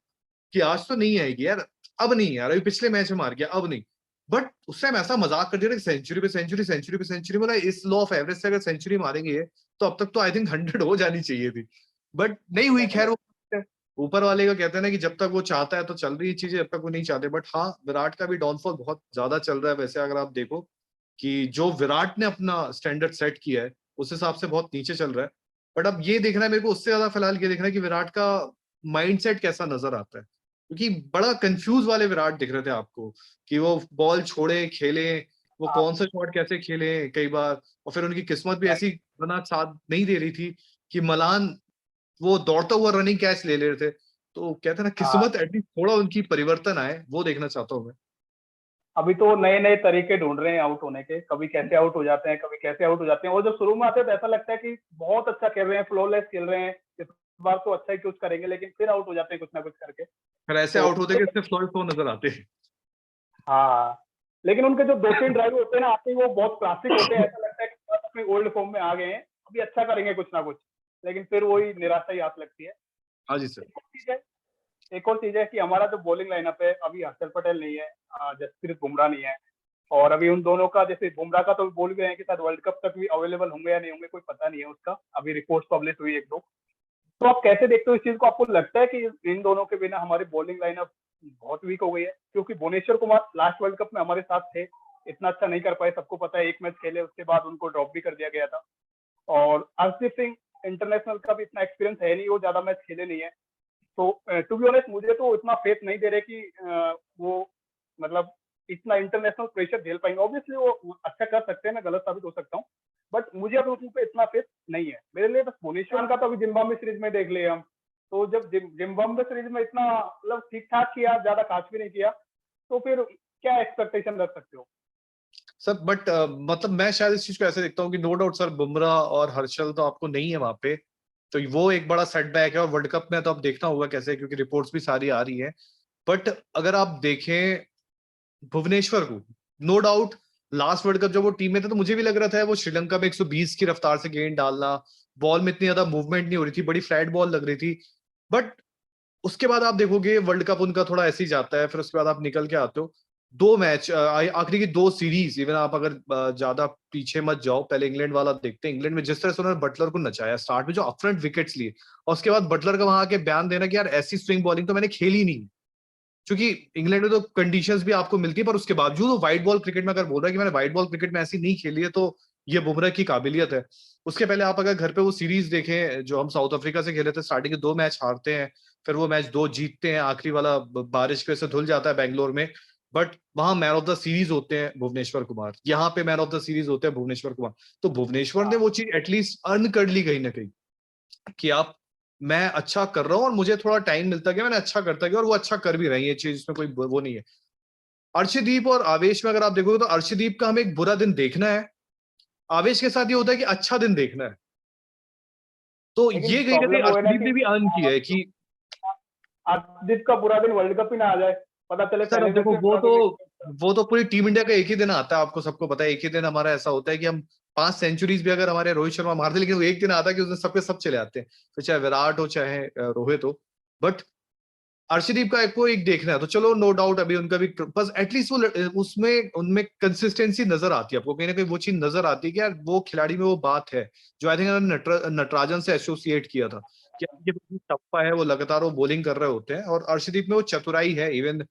कि आज तो नहीं आएगी यार, अब नहीं यार, अभी पिछले मैच में मार गया अब नहीं। बट उस टाइम ऐसा मजाक कर दिया था सेंचुरी पे सेंचुरी, सेंचुरी पे सेंचुरी, बोला इस लॉ ऑफ एवरेज से अगर सेंचुरी मारेंगे ये, तो अब तक तो आई थिंक 100 हो जानी चाहिए थी, बट नहीं हुई। खैर वो ऊपर वाले का कहते हैं ना कि जब तक वो चाहता है तो चल रही है चीजें, जब तक वो नहीं चाहते। बट हाँ, विराट का भी डाउनफॉल बहुत ज्यादा चल रहा है वैसे, अगर आप देखो कि जो विराट ने अपना स्टैंडर्ड सेट किया है उस हिसाब से बहुत नीचे चल रहा है। बट अब ये देखना है मेरे को, उससे ज्यादा फिलहाल ये देखना है कि विराट का माइंडसेट कैसा नजर आता है, क्योंकि बड़ा कंफ्यूज वाले विराट दिख रहे थे आपको, कि वो बॉल छोड़े खेले, वो हाँ कौन सा शॉट कैसे खेले कई बार, और फिर उनकी किस्मत भी ऐसी बना साथ नहीं दे रही थी कि मलान वो दौड़ता हुआ रनिंग कैच ले ले रहे थे। तो कहते हैं ना, हाँ। किस्मत एटलीस्ट थोड़ा उनकी परिवर्तन आए, वो देखना चाहता हूँ मैं। अभी तो नए नए तरीके ढूंढ रहे हैं आउट होने के, कभी कैसे आउट हो जाते हैं कभी कैसे आउट हो जाते हैं। और जब शुरू में आते हैं तो ऐसा लगता है कि बहुत अच्छा खेल रहे हैं, फ्लॉलेस खेल रहे हैं, इस बार तो अच्छा ही कुछ करेंगे, लेकिन फिर आउट हो जाते हैं कुछ ना कुछ करके। फिर ऐसे तो आउट होते कि इससे फ्लोर फ्लो नजर आते हैं। हाँ, लेकिन उनके जो दो तीन ड्राइव होते हैं ना आते ही वो बहुत क्लासिक होते हैं, ऐसा लगता है कि बस अपने ओल्ड फॉर्म में आ गए हैं, अभी अच्छा करेंगे कुछ ना कुछ, लेकिन फिर वही निराशा ही आती लगती है। हाँ जी सर। एक और चीज है एक और चीज है कि हमारा जो बॉलिंग लाइनअप है, अभी हर्षल पटेल नहीं है, जसप्रीत बुमराह नहीं है, और अभी उन दोनों का, जैसे बुमराह का तो बोल गए हैं कि शायद वर्ल्ड कप तक भी अवेलेबल होंगे या नहीं होंगे, कोई पता नहीं है उसका, अभी रिपोर्ट पब्लिश हुई एक दो। तो आप कैसे देखते हो इस चीज को? आपको लगता है कि इन दोनों के बिना हमारी बॉलिंग लाइनअप बहुत वीक हो गई है? क्योंकि Bhuvneshwar Kumar last world cup में हमारे साथ थे, इतना अच्छा नहीं कर पाए, सबको पता है, एक मैच खेले उसके बाद उनको ड्रॉप भी कर दिया गया था। और अर्शदीप सिंह इंटरनेशनल का भी इतना एक्सपीरियंस है नहीं, वो ज्यादा मैच खेले नहीं है। तो टू बी ऑनेस्ट मुझे तो इतना फेथ नहीं दे रहे कि वो मतलब इतना इंटरनेशनल प्रेशर झेल पाएंगे। ऑब्वियसली वो अच्छा कर सकते हैं, मैं गलत साबित हो सकता हूँ, बट मुझे अब उन पे इतना फेथ नहीं है। मेरे लिए बस भुवनेश्वर का तो अभी जिम्बाब्वे सीरीज में देख लिया हम, तो जब जिम्बाब्वे सीरीज में इतना मतलब ठीक ठाक किया, ज्यादा खास भी नहीं किया, तो फिर क्या एक्सपेक्टेशन रख सकते हो? सर बट मतलब मैं शायद इस चीज को ऐसे देखता हूँ कि नो डाउट सर बुमराह और हर्षल तो आपको नहीं है वहां पे, तो वो एक बड़ा सेटबैक है, और वर्ल्ड कप में तो अब देखना होगा कैसे, क्योंकि रिपोर्ट्स भी सारी आ रही है। बट अगर आप देखें भुवनेश्वर को, no doubt last world cup जब वो टीम में था तो मुझे भी लग रहा था वो श्रीलंका में 120 की रफ्तार से गेंद डालना, बॉल में इतनी ज्यादा मूवमेंट नहीं हो रही थी, बड़ी फ्लैट बॉल लग रही थी। बट उसके बाद आप देखोगे वर्ल्ड कप उनका थोड़ा ऐसे ही जाता है, फिर उसके बाद आप निकल के आते हो। दो मैच आखिरी की दो सीरीज, इवन आप अगर ज्यादा पीछे मत जाओ, पहले इंग्लैंड वाला देखते हैं, इंग्लैंड में जिस तरह से उन्होंने बटलर को नचाया स्टार्ट में, जो अपफ्रंट विकेट्स लिए, और उसके बाद बटलर का वहां आके बयान देना कि यार ऐसी स्विंग बॉलिंग तो मैंने खेली नहीं, क्योंकि इंग्लैंड में तो कंडीशंस भी आपको मिलती है, पर उसके बावजूद वो व्हाइट बॉल क्रिकेट में अगर बोल रहा है कि मैंने व्हाइट बॉल क्रिकेट में ऐसी नहीं खेली है, तो ये बुमराह की काबिलियत है। उसके पहले आप अगर घर पे वो सीरीज देखें जो हम साउथ अफ्रीका से खेले थे, स्टार्टिंग के दो मैच हारते हैं, फिर वो मैच दो जीतते हैं, आखिरी वाला बारिश की वजह से धुल जाता है बैंगलोर में, बट वहां मैन ऑफ द सीरीज होते हैं भुवनेश्वर कुमार, यहाँ पे मैन ऑफ द सीरीज होते हैं भुवनेश्वर कुमार। तो भुवनेश्वर ने वो चीज एटलीस्ट अर्न कर ली कहीं ना कहीं, कि आप, मैं अच्छा कर रहा हूँ और मुझे थोड़ा टाइम मिलता गया, मैंने अच्छा करता गया, और वो अच्छा कर भी रही है चीज, इसमें कोई वो नहीं है। अर्शदीप और आवेश में अगर आप देखोगे तो अर्शदीप का हमें एक बुरा दिन देखना है, आवेश के साथ ये होता है कि अच्छा दिन देखना है। तो लेकिन ये कहीं ना कहीं प्रॉब्लम वो है ना अर्शदीप कि ने भी अर्न किया है कि अर्शदीप का बुरा दिन वर्ल्ड कप ही ना आ जाए, पता चले सर पहले अब देखो, मैच में विराट कोहली। वो तो पूरी टीम इंडिया का एक ही दिन आता है, आपको सबको पता है, एक ही दिन हमारा ऐसा होता है कि हम 5 सेंचुरीज भी अगर हमारे रोहित शर्मा मारते, लेकिन वो एक दिन आता है कि उस दिन सबके सब चले आते हैं, फिर चाहे विराट हो चाहे रोहित हो। बट अर्शदीप का को एक देखना है तो चलो, नो डाउट अभी उनका भी, बस एटलीस्ट वो उसमें उनमें कंसिस्टेंसी नजर आती है आपको, कहीं ना कहीं वो चीज नजर आती है कि यार वो खिलाड़ी में वो बात है जो आई थिंक नटराजन से एसोसिएट किया था, कि आपके पास टप्पा है, वो लगातार वो बॉलिंग कर रहे होते हैं, और अर्शदीप में वो चतुराई है। इवन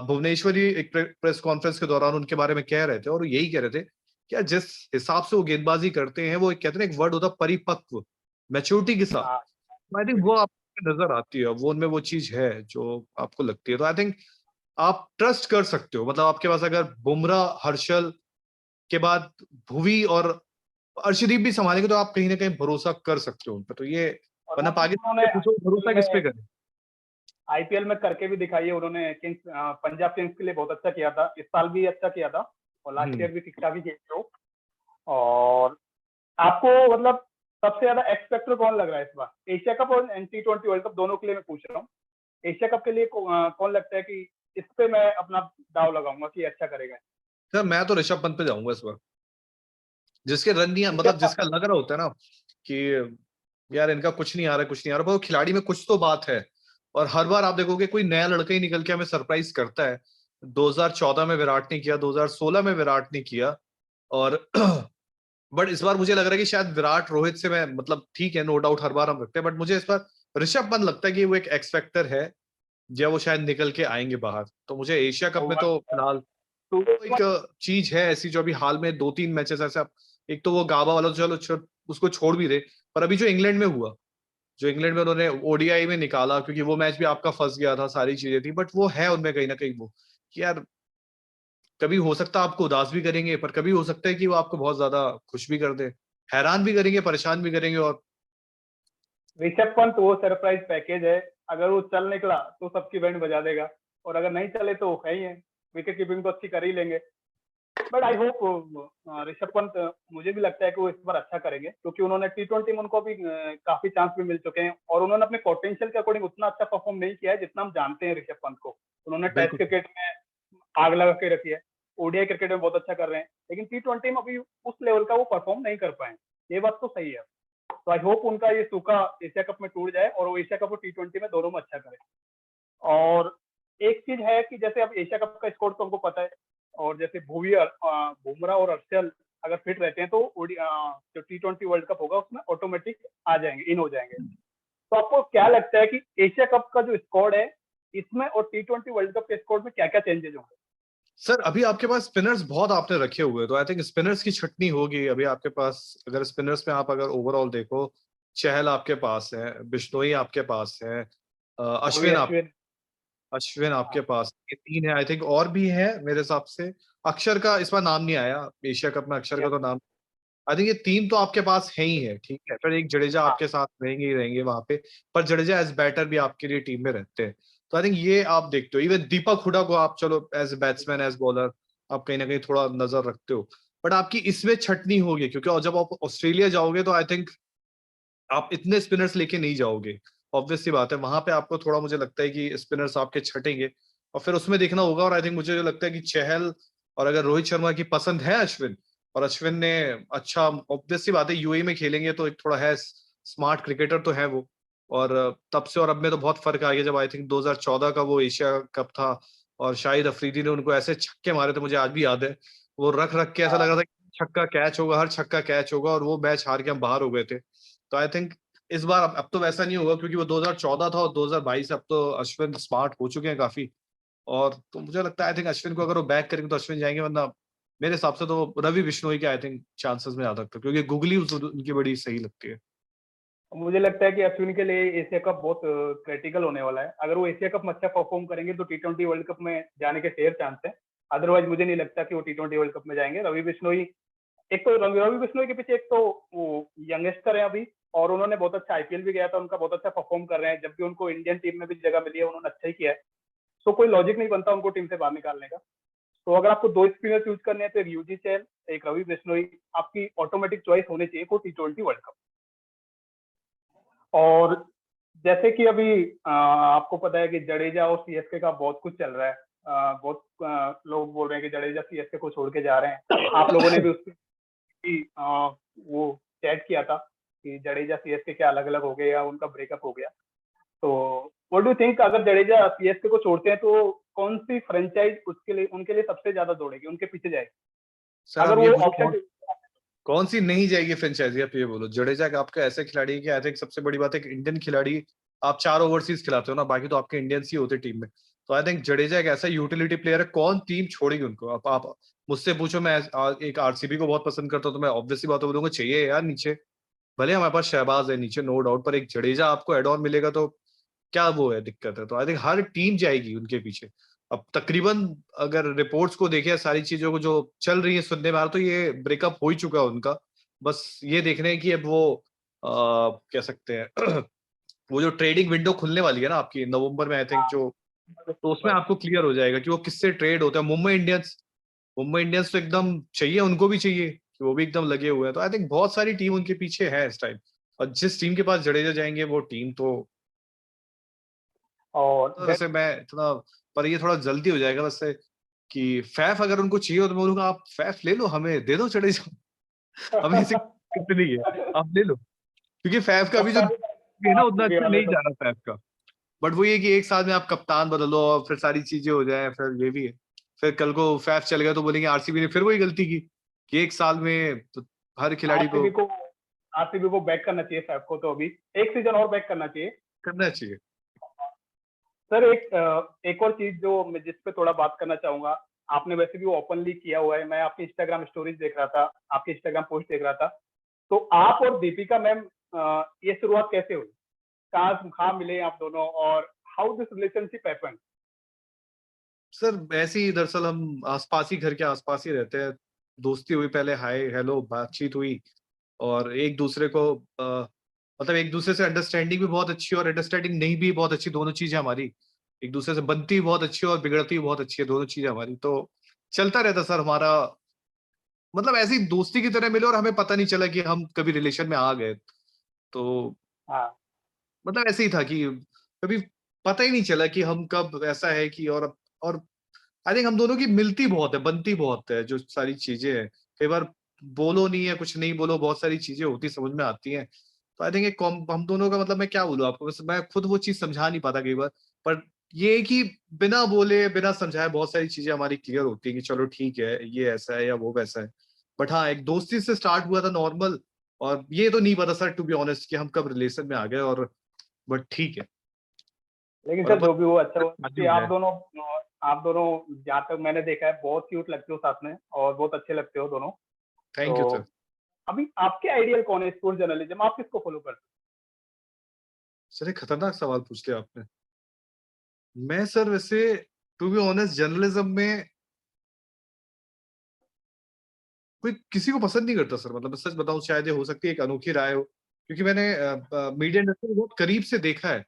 भुवनेश्वरी एक प्रेस कॉन्फ्रेंस के दौरान उनके बारे में कह रहे थे, और यही कह रहे थे कि यार जिस हिसाब से वो गेंदबाजी करते हैं, वो एक कहते हैं एक वर्ड होता है परिपक्व, मैच्योरिटी के साथ, हाँ, आई थिंक वो आपको नजर आती है, वो उनमें वो चीज है जो आपको लगती है। तो आई थिंक आप ट्रस्ट कर सकते हो, मतलब आपके पास अगर बुमराह, हर्षल के बाद भुवी और अर्शदीप भी संभालेंगे, तो आप कहीं ना कहीं भरोसा कर सकते हो उन पर। तो ये, और वरना वो पाकिस्तान उन्होंने से पूछो भरोसा किस पे करें। आईपीएल में करके भी दिखाई है उन्होंने। किंग्स पंजाब किंग्स के लिए बहुत अच्छा किया था, इस साल भी अच्छा किया था, और लास्ट हम्म ईयर भी ठीक ठाक ही किए थे वो। और आपको मतलब सबसे ज्यादा एक्स फैक्टर कौन लग रहा है इस बार, एशिया कप और T20 वर्ल्ड कप दोनों के लिए मैं पूछ रहा हूँ। एशिया कप के लिए कौन लगता है कि इस पे मैं अपना दाव लगाऊंगा कि अच्छा करेगा? सर मैं तो ऋषभ पंत पे जाऊंगा इस बार, जिसके रन नहीं, ऋषभ मतलब पंत। जिसका लग रहा होता है ना कि यार इनका कुछ नहीं आ रहा, कुछ नहीं आ रहा, पर वो खिलाड़ी में कुछ तो बात है। और हर बार आप देखोगे कोई नया लड़का ही निकल के हमें सरप्राइज करता है। 2014 में विराट ने किया, 2016 में विराट ने किया, और बट इस बार मुझे लग रहा है कि शायद विराट रोहित से, मैं मतलब ठीक है, नो डाउट हर बार हम रखते हैं, बट मुझे इस बार ऋषभ पंत लगता है कि वो एक एक्स फैक्टर है, जब वो शायद निकल के आएंगे बाहर। तो मुझे एशिया कप में तो फिलहाल तो एक चीज है ऐसी, जो अभी हाल में 2-3 मैचेस ऐसे एक तो वो गाबा वाला तो चलो उसको छोड़ भी दे, पर अभी जो इंग्लैंड में हुआ, जो इंग्लैंड में उन्होंने ओडीआई में निकाला, क्योंकि वो मैच भी आपका फंस गया था, सारी चीजें थी, बट वो है उनमें कहीं ना कहीं वो, कि यार कभी हो सकता है आपको उदास भी करेंगे, पर कभी हो सकता है कि वो आपको बहुत ज्यादा खुश भी कर दे, हैरान भी करेंगे, परेशान भी करेंगे। और ऋषभ पंत वो सरप्राइज पैकेज है, अगर वो चल निकला तो सबकी बैंड बजा देगा, और अगर नहीं चले तो है ही है, विकेट कीपिंग तो अच्छी कर ही लेंगे। But I hope Rishabh Pant, मुझे भी लगता है कि वो इस बार अच्छा करेंगे, क्योंकि उन्होंने T20 में उनको भी काफी चांस भी मिल चुके हैं, और उन्होंने अपने पोटेंशियल के अकॉर्डिंग उतना अच्छा परफॉर्म नहीं किया है जितना हम जानते हैं ऋषभ पंत को। उन्होंने टेस्ट बिल्कुल क्रिकेट में आग लगा के रखी है, ओडीआई क्रिकेट में बहुत अच्छा कर रहे हैं, लेकिन T20 में अभी उस लेवल का वो परफॉर्म नहीं कर पाए, ये बात तो सही है। तो आई होप उनका ये सूखा एशिया कप में टूट जाए, और वो एशिया कप और T20 में दोनों में अच्छा करे। और एक चीज है कि जैसे अब एशिया कप का स्कोर तो हमको पता है, और जैसे बुमराह और हर्षल अगर फिट रहते हैं तो जो T20 वर्ल्ड कप होगा उसमें ऑटोमेटिक आ जाएंगे, इन हो जाएंगे। तो आपको क्या लगता है कि एशिया कप का जो स्कोर है इसमें और T20 वर्ल्ड कप के स्कोर में क्या क्या चेंजेस होंगे? सर, अभी आपके पास स्पिनर्स बहुत आपने रखे हुए हैं, तो आई थिंक स्पिनर्स की छटनी होगी अभी आपके पास। अगर स्पिनर्स में आप अगर ओवरऑल देखो, चहल आपके पास है, बिश्नोई आपके पास है, रवि अश्विन। अश्विन आपके हाँ, पास, ये 3 है आई थिंक, और भी है मेरे हिसाब से। अक्षर का इस बार नाम नहीं आया एशिया कप में, अक्षर का yes, तो नाम, आई थिंक ये 3 तो आपके पास है ही है, ठीक है। फिर एक जडेजा हाँ। आपके साथ रहेंगे ही रहेंगे वहां पे, पर जडेजा एज बैटर भी आपके लिए टीम में रहते हैं। तो आई थिंक ये आप देखते हो, इवन दीपक हुडा को आप चलो एज बैट्समैन, एज बॉलर आप कहीं ना कहीं थोड़ा नजर रखते हो, बट आपकी इसमें छटनी होगी, क्योंकि और जब आप ऑस्ट्रेलिया जाओगे तो आई थिंक आप इतने स्पिनर्स लेके नहीं जाओगे, ऑब्वियस सी बात है। वहां पे आपको थोड़ा, मुझे लगता है कि स्पिनर्स आपके छटेंगे, और फिर उसमें देखना होगा। और आई थिंक मुझे जो लगता है कि चहल, और अगर रोहित शर्मा की पसंद है अश्विन, और अश्विन ने अच्छा, ऑब्वियस सी बात है यूएई में खेलेंगे तो एक थोड़ा है, स्मार्ट क्रिकेटर तो है वो। और तब से और अब में तो बहुत फर्क आ गया, जब आई थिंक 2014 का वो एशिया कप था, और शाहिद अफरीदी ने उनको ऐसे छक्के मारे थे, मुझे आज भी याद है, वो रख रख के ऐसा लग रहा था कि छक्का कैच होगा, हर छक्का कैच होगा, और वो मैच हार के हम बाहर हो गए थे। तो आई थिंक इस बार अब तो वैसा नहीं होगा, क्योंकि वो 2014 था और 2022, अब तो अश्विन स्मार्ट हो चुके हैं काफी। और तो मुझे लगता है आई थिंक अश्विन को अगर वो बैक करेंगे तो अश्विन जाएंगे, वरना मेरे हिसाब से तो रवि बिश्नोई के आई थिंक चांसेस में ज्यादा, क्योंकि गुगली उनकी बड़ी सही लगती है। मुझे लगता है कि अश्विन के लिए एशिया कप बहुत क्रिटिकल होने वाला है। अगर वो एशिया कप में अच्छा परफॉर्म करेंगे तो टी20 वर्ल्ड कप में जाने के फेयर चांस है। अदरवाइज मुझे नहीं लगता कि वो टी20 वर्ल्ड कप में जाएंगे। रवि बिश्नोई, एक तो रवि बिश्नोई के पीछे एक तो वो यंगस्टर है अभी, और उन्होंने बहुत अच्छा आईपीएल भी गया था उनका, बहुत अच्छा परफॉर्म कर रहे हैं। जब भी उनको इंडियन टीम में भी जगह मिली है उन्होंने अच्छा ही किया है। तो कोई लॉजिक नहीं बनता उनको टीम से बाहर निकालने का। तो अगर आपको दो स्पिनर चूज करने हैं तो एक यूजी चहल, एक रवि बिश्नोई, आपकी ऑटोमेटिक चॉइस होनी चाहिए को टी20 वर्ल्ड कप। और जैसे कि अभी आपको पता है कि जडेजा और सीएसके का बहुत कुछ चल रहा है। बहुत लोग बोल रहे हैं कि जडेजा सीएसके को छोड़ के जा रहे हैं। आप लोगों ने भी उस वो चैट किया था कि जडेजा सीएसके के अलग अलग हो गए या उनका ब्रेकअप हो गया। तो व्हाट डू थिंक, अगर जडेजा सीएसके को छोड़ते हैं तो कौन सी फ्रेंचाइज उसके लिए उनके लिए सबसे ज्यादा दौड़ेगी, उनके पीछे जाएगी? सर अगर आप ये वो पूछो ऑप्शन कौन सी नहीं जाएगी फ्रेंचाइजी, आप ये बोलो। जडेजा का आपका ऐसा खिलाड़ी है कि आई थिंक सबसे बड़ी बात है कि इंडियन खिलाड़ी आप 4 ओवरसीज खिलाते हो ना, बाकी तो आपके इंडियंस ही होते टीम में। तो आई थिंक जडेजा एक ऐसा यूटिलिटी प्लेयर है, कौन टीम छोड़ेगी उनको। आप मुझसे पूछो, मैं एक आरसीबी को बहुत पसंद करता हूँ, तो मैं ऑब्वियसली बात बोलूंगा चाहिए यार नीचे। भले हमारे पास शहबाज है नीचे, नो डाउट, पर एक जडेजा आपको एड ऑन मिलेगा तो क्या वो है दिक्कत है। तो आई थिंक हर टीम जाएगी उनके पीछे। अब तकरीबन अगर रिपोर्ट्स को देखें, सारी चीजों को जो चल रही है सुनने में आ रहा, तो ये ब्रेकअप हो ही चुका है उनका। बस ये देखने हैं कि अब वो कह सकते हैं वो जो ट्रेडिंग विंडो खुलने वाली है ना आपकी नवंबर में आई थिंक, जो तो उसमें आपको क्लियर हो जाएगा कि वो किससे ट्रेड होता है। मुंबई इंडियंस तो एकदम चाहिए, उनको भी चाहिए कि वो भी एकदम लगे हुए हैं। तो आई थिंक बहुत सारी टीम उनके पीछे है इस टाइम, और जिस टीम के पास जडेजा जाएंगे वो टीम तो और वैसे मैं इतना, पर ये थोड़ा जल्दी हो जाएगा वैसे कि फैफ अगर उनको चाहिए हो तो मैं बोलूंगा आप फैफ ले लो, हमें दे दो जडेजा। हमें ऐसी दिक्कत नहीं है, आप ले लो, क्योंकि फैफ का भी जो है ना उतना आरसीबी अच्छा वाले नहीं तो जा रहा फैफ का। बट वो ये कि एक साल में आप कप्तान बदलो और फिर सारी चीजें हो जाए, फिर ये भी है। फिर कल को फैफ चल गया तो बोलेंगे आरसीबी ने फिर वही गलती की कि एक साल में तो हर खिलाड़ी को आरसीबी को आरसीबी को बैक करना चाहिए फैफ को, तो अभी एक सीजन और बैक करना चाहिए। करना चाहिए। सर एक और चीज जो मैं जिस पे थोड़ा बात करना चाहूंगा, आपने वैसे भी वो ओपनली किया हुआ है, मैं आपकी इंस्टाग्राम स्टोरीज देख रहा था, आपकी इंस्टाग्राम पोस्ट देख रहा था। तो आप और दीपिका मैम, ये शुरुआत कैसे हुई, कहाँ मिले आप दोनों, और how this relationship happened? Sir ऐसे ही दरअसल हम आसपास ही, घर के आसपास ही रहते हैं। दोस्ती हुई, पहले हाय हेलो बातचीत हुई, और एक दूसरे को मतलब एक दूसरे से अंडरस्टैंडिंग भी बहुत अच्छी और अंडरस्टैंडिंग नहीं भी बहुत अच्छी, दोनों चीजें हमारी। एक दूसरे से बनती भी बहुत अच्छी और बिगड़ती भी बहुत अच्छी है, दोनों चीजें हमारी। तो चलता रहता सर हमारा, मतलब ऐसी दोस्ती की तरह मिले और हमें पता नहीं चला कि हम कभी रिलेशन में आ गए। तो हाँ मतलब ऐसे ही था कि कभी पता ही नहीं चला कि हम कब ऐसा है कि, और आई थिंक हम दोनों की मिलती बहुत है, बनती बहुत है, जो सारी चीजें हैं। कई बार बोलो नहीं है, कुछ नहीं बोलो, बहुत सारी चीजें होती समझ में आती हैं। तो आई थिंक एक हम दोनों का, मतलब मैं क्या बोलूं आपको, बस मैं खुद वो चीज समझा नहीं पाता कई बार। पर ये है कि बिना बोले बिना समझाए बहुत सारी चीजें हमारी क्लियर होती है कि चलो ठीक है, ये ऐसा है या वो वैसा है। बट हाँ, एक दोस्ती से स्टार्ट हुआ था नॉर्मल, और ये तो नहीं पता सर टू बी ऑनेस्ट कि हम कब रिलेशन में आ गए, और बट ठीक है। लेकिन और सर अब जो भी वो अच्छा हुआ शादी कि हो जाए। आप दोनों जहाँ तक मैंने देखा है बहुत क्यूट लगते हो साथ में, और बहुत अच्छे लगते हो दोनों। थैंक यू तो सर। अभी आपके आइडियल कौन है स्पोर्ट्स जर्नलिज्म, आप किसको फॉलो करते सर एक खतरनाक सवाल पूछ लिया आपने। मैं सर वैसे टू बी ऑनेस्ट जर्नलिज्म में कोई किसी को पसंद नहीं करता सर। मतलब मैं सच बताऊं, शायद ये हो सकती है एक अनोखी राय हो, क्योंकि मैंने मीडिया इंडस्ट्री को बहुत करीब से देखा है।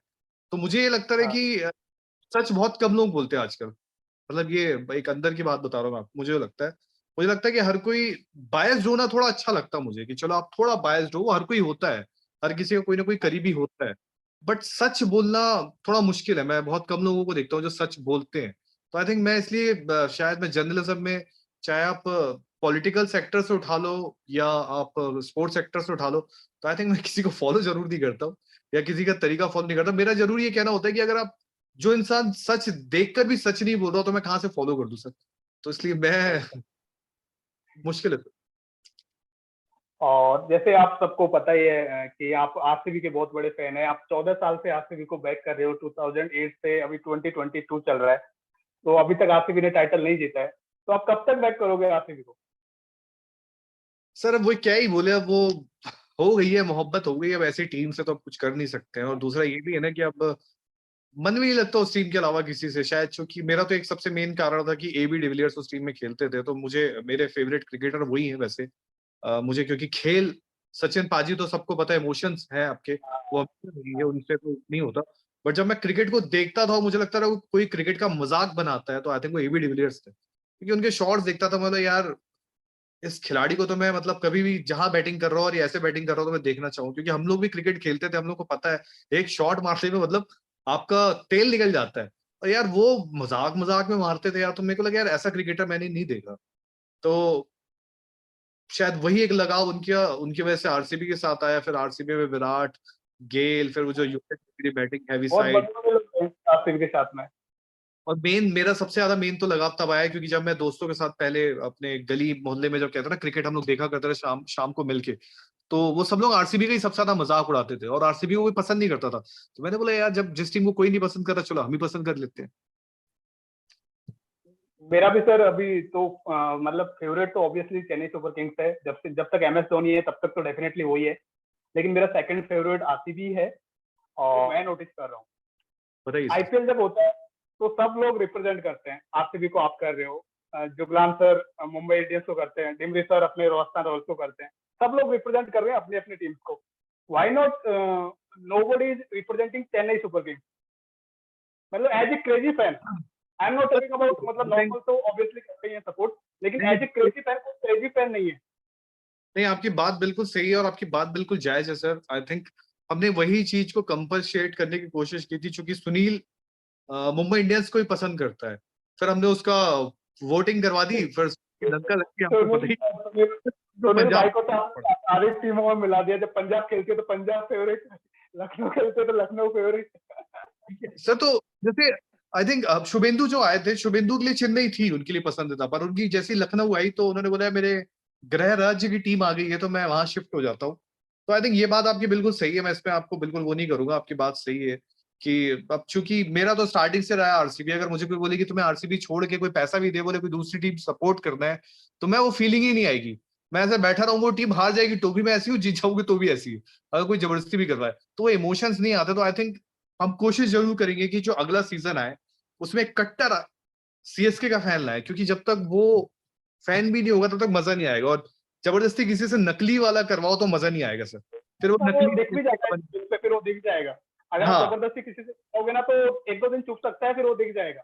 तो मुझे ये लगता है हो? कि सच बहुत कम लोग बोलते हैं आजकल। मतलब ये एक अंदर की बात बता रहा हूँ मैं आपको, मुझे लगता है कि हर कोई बायस्ड होना थोड़ा अच्छा लगता है मुझे, कि चलो आप थोड़ा बायस्ड हो, वो हर कोई होता है। हर किसी का कोई ना कोई करीबी होता है। बट सच बोलना थोड़ा मुश्किल है, मैं बहुत कम लोगों को देखता हूँ जो सच बोलते हैं। तो आई थिंक मैं इसलिए शायद मैं जर्नलिज्म में, चाहे आप पॉलिटिकल सेक्टर से उठा लो या आप स्पोर्ट्स सेक्टर से उठा लो, तो आई थिंक मैं किसी को फॉलो जरूर नहीं करता हूँ, या किसी का तरीका फॉलो नहीं करता। मेरा जरूर ये कहना होता है कि अगर आप, जो इंसान सच देखकर भी सच नहीं बोल रहा तो मैं कहाँ से फॉलो कर दूं सर। तो इसलिए सही मैं है। मुश्किल है। और जैसे आप सबको पता ही है कि आप आरसीबी के बहुत बड़े फैन हैं, आप 14 साल से आरसीबी को बैक कर रहे हो, 2008 से अभी 2022 चल रहा है। तो अभी तक आरसीबी ने टाइटल नहीं जीता है, तो आप कब तक बैक करोगे आरसीबी को? सर अब वो क्या ही बोले, अब वो हो गई है, मोहब्बत हो गई है, अब ऐसी टीम से तो अब कुछ कर नहीं सकते हैं। और दूसरा ये भी है ना कि अब मन भी नहीं लगता उस टीम के अलावा किसी से, शायद क्योंकि मेरा तो एक सबसे मेन कारण था कि एबी डिविलियर्स उस टीम में खेलते थे, तो मुझे मेरे फेवरेट क्रिकेटर वही है वैसे। मुझे क्योंकि खेल, सचिन पाजी तो सबको पता है, इमोशंस है आपके, वो हमेशा रही है, उनसे तो नहीं होता। बट जब मैं क्रिकेट को देखता था, मुझे लगता था वो कोई क्रिकेट का मजाक बनाता है, तो आई थिंक वो एबी डिविलियर्स थे, क्योंकि उनके शॉट्स देखता था, मतलब यार इस खिलाड़ी को तो मैं मतलब कभी भी जहां बैटिंग कर रहा हूँ और ये ऐसे बैटिंग कर रहा हूँ तो मैं देखना चाहूँ, क्योंकि हम लोग भी क्रिकेट खेलते थे, हम लोग को पता है एक शॉट मारने में मतलब आपका तेल निकल जाता है। और यार वो मजाक मजाक में मारते थे यार, तो मेरे को लगा यार ऐसा क्रिकेटर मैंने नहीं देखा। तो शायद वही एक लगाव उनकी वजह से आरसीबी के साथ आया, फिर आरसीबी में विराट, गेल, फिर वो जो यूनाइटेड बैटिंग हैवी बहुत साइड। बड़े लोग हैं आसिफ के साथ में। और मेन मेरा सबसे ज्यादा मेन तो लगाव तब आया क्योंकि जब मैं दोस्तों के साथ पहले अपने गली मोहल्ले में जब कहते ना क्रिकेट हम लोग देखा करते थे शाम शाम को मिलके, तो वो सब लोग आरसीबी का ही सबसे ज्यादा मजाक उड़ाते थे और आरसीबी को कोई पसंद नहीं करता था। तो मैंने बोला यार जब जिस टीम को कोई नहीं पसंद करता, चलो हम ही पसंद कर लेते हैं। मेरा भी सर अभी तो मतलब फेवरेट तो ऑब्वियसली चेन्नई सुपर किंग्स है, जब तक एमएस धोनी है तब तक तो डेफिनेटली वही है। लेकिन मेरा सेकंड फेवरेट आरसीबी है। और मैं नोटिस कर रहा हूँ बताइए सर। आईपीएल जब होता है तो सब लोग रिप्रेजेंट करते हैं। आरसीबी को आप कर रहे हो, जुगलान सर मुंबई इंडियंस को करते हैं, डिमरी सर अपने राजस्थान रॉयल्स को करते हैं। सब लोग रिप्रेजेंट कर रहे हैं अपनी अपनी टीम्स को। Why not nobody is representing Chennai Super Kings? मतलब as a crazy fan, I am not talking about, मतलब नॉर्मल तो ऑब्वियसली करते हैं सपोर्ट, लेकिन नहीं एज ए क्रेजी फैन कोई क्रेजी फैन नहीं है। नहीं, आपकी बात बिल्कुल सही है और आपकी बात बिल्कुल जायज है सर। आई थिंक हमने वही चीज को कंपनसेट करने की कोशिश की थी, क्योंकि सुनील मुंबई इंडियंस को ही पसंद करता है। फिर हमने उसका वोटिंग करवा दी, फिर लंका लग गया, आपको पता सुनील ही सुनील तो सुनील भाई पंजाब। को तो आपने सारी टीमों में मिला दिया। जब पंजाब खेलती है तो पंजाब फेवरेट, लखनऊ खेलते तो लखनऊ फेवरेट। सर तो जैसे आई थिंक अब शुभेंदु जो आए थे, शुभेंदु के लिए चेन्नई थी उनके लिए पसंद था, पर उनकी जैसी लखनऊ आई तो उन्होंने बोला मेरे गृह राज्य की टीम आ गई है तो मैं वहां शिफ्ट हो जाता हूँ। तो आई थिंक ये बात आपकी बिल्कुल सही है, मैं इसमें आपको बिल्कुल वो नहीं करूंगा, आपकी बात सही है कि अब चूंकि मेरा तो स्टार्टिंग से रहा है आरसीबी, अगर मुझे कोई बोले कि तुम्हें आरसीबी छोड़ के कोई पैसा भी दे, बोले कोई दूसरी टीम सपोर्ट करना है, तो मैं वो फीलिंग ही नहीं आएगी। मैं ऐसे बैठा रहूंगा, वो टीम हार जाएगी तो भी मैं ऐसी हूँ, जीत जाऊंगी तो भी ऐसी है। अगर कोई जबरदस्ती भी कर रहा है तो वो इमोशंस नहीं आते। तो आई थिंक हम कोशिश जरूर करेंगे कि जो अगला सीजन आए उसमें कट्टर सीएसके का फैन लाए, क्योंकि जब तक वो फैन भी नहीं होगा तब तक मजा नहीं आएगा, और जबरदस्ती किसी से नकली वाला करवाओ तो मजा नहीं आएगा सर। फिर वो वो नकली दिख भी जाता है स्क्रीन पे, फिर वो दिख जाएगा। अगर आप हाँ, जबरदस्ती किसी से करोगे ना तो एक दो दिन चुप सकता है, फिर वो दिख जाएगा।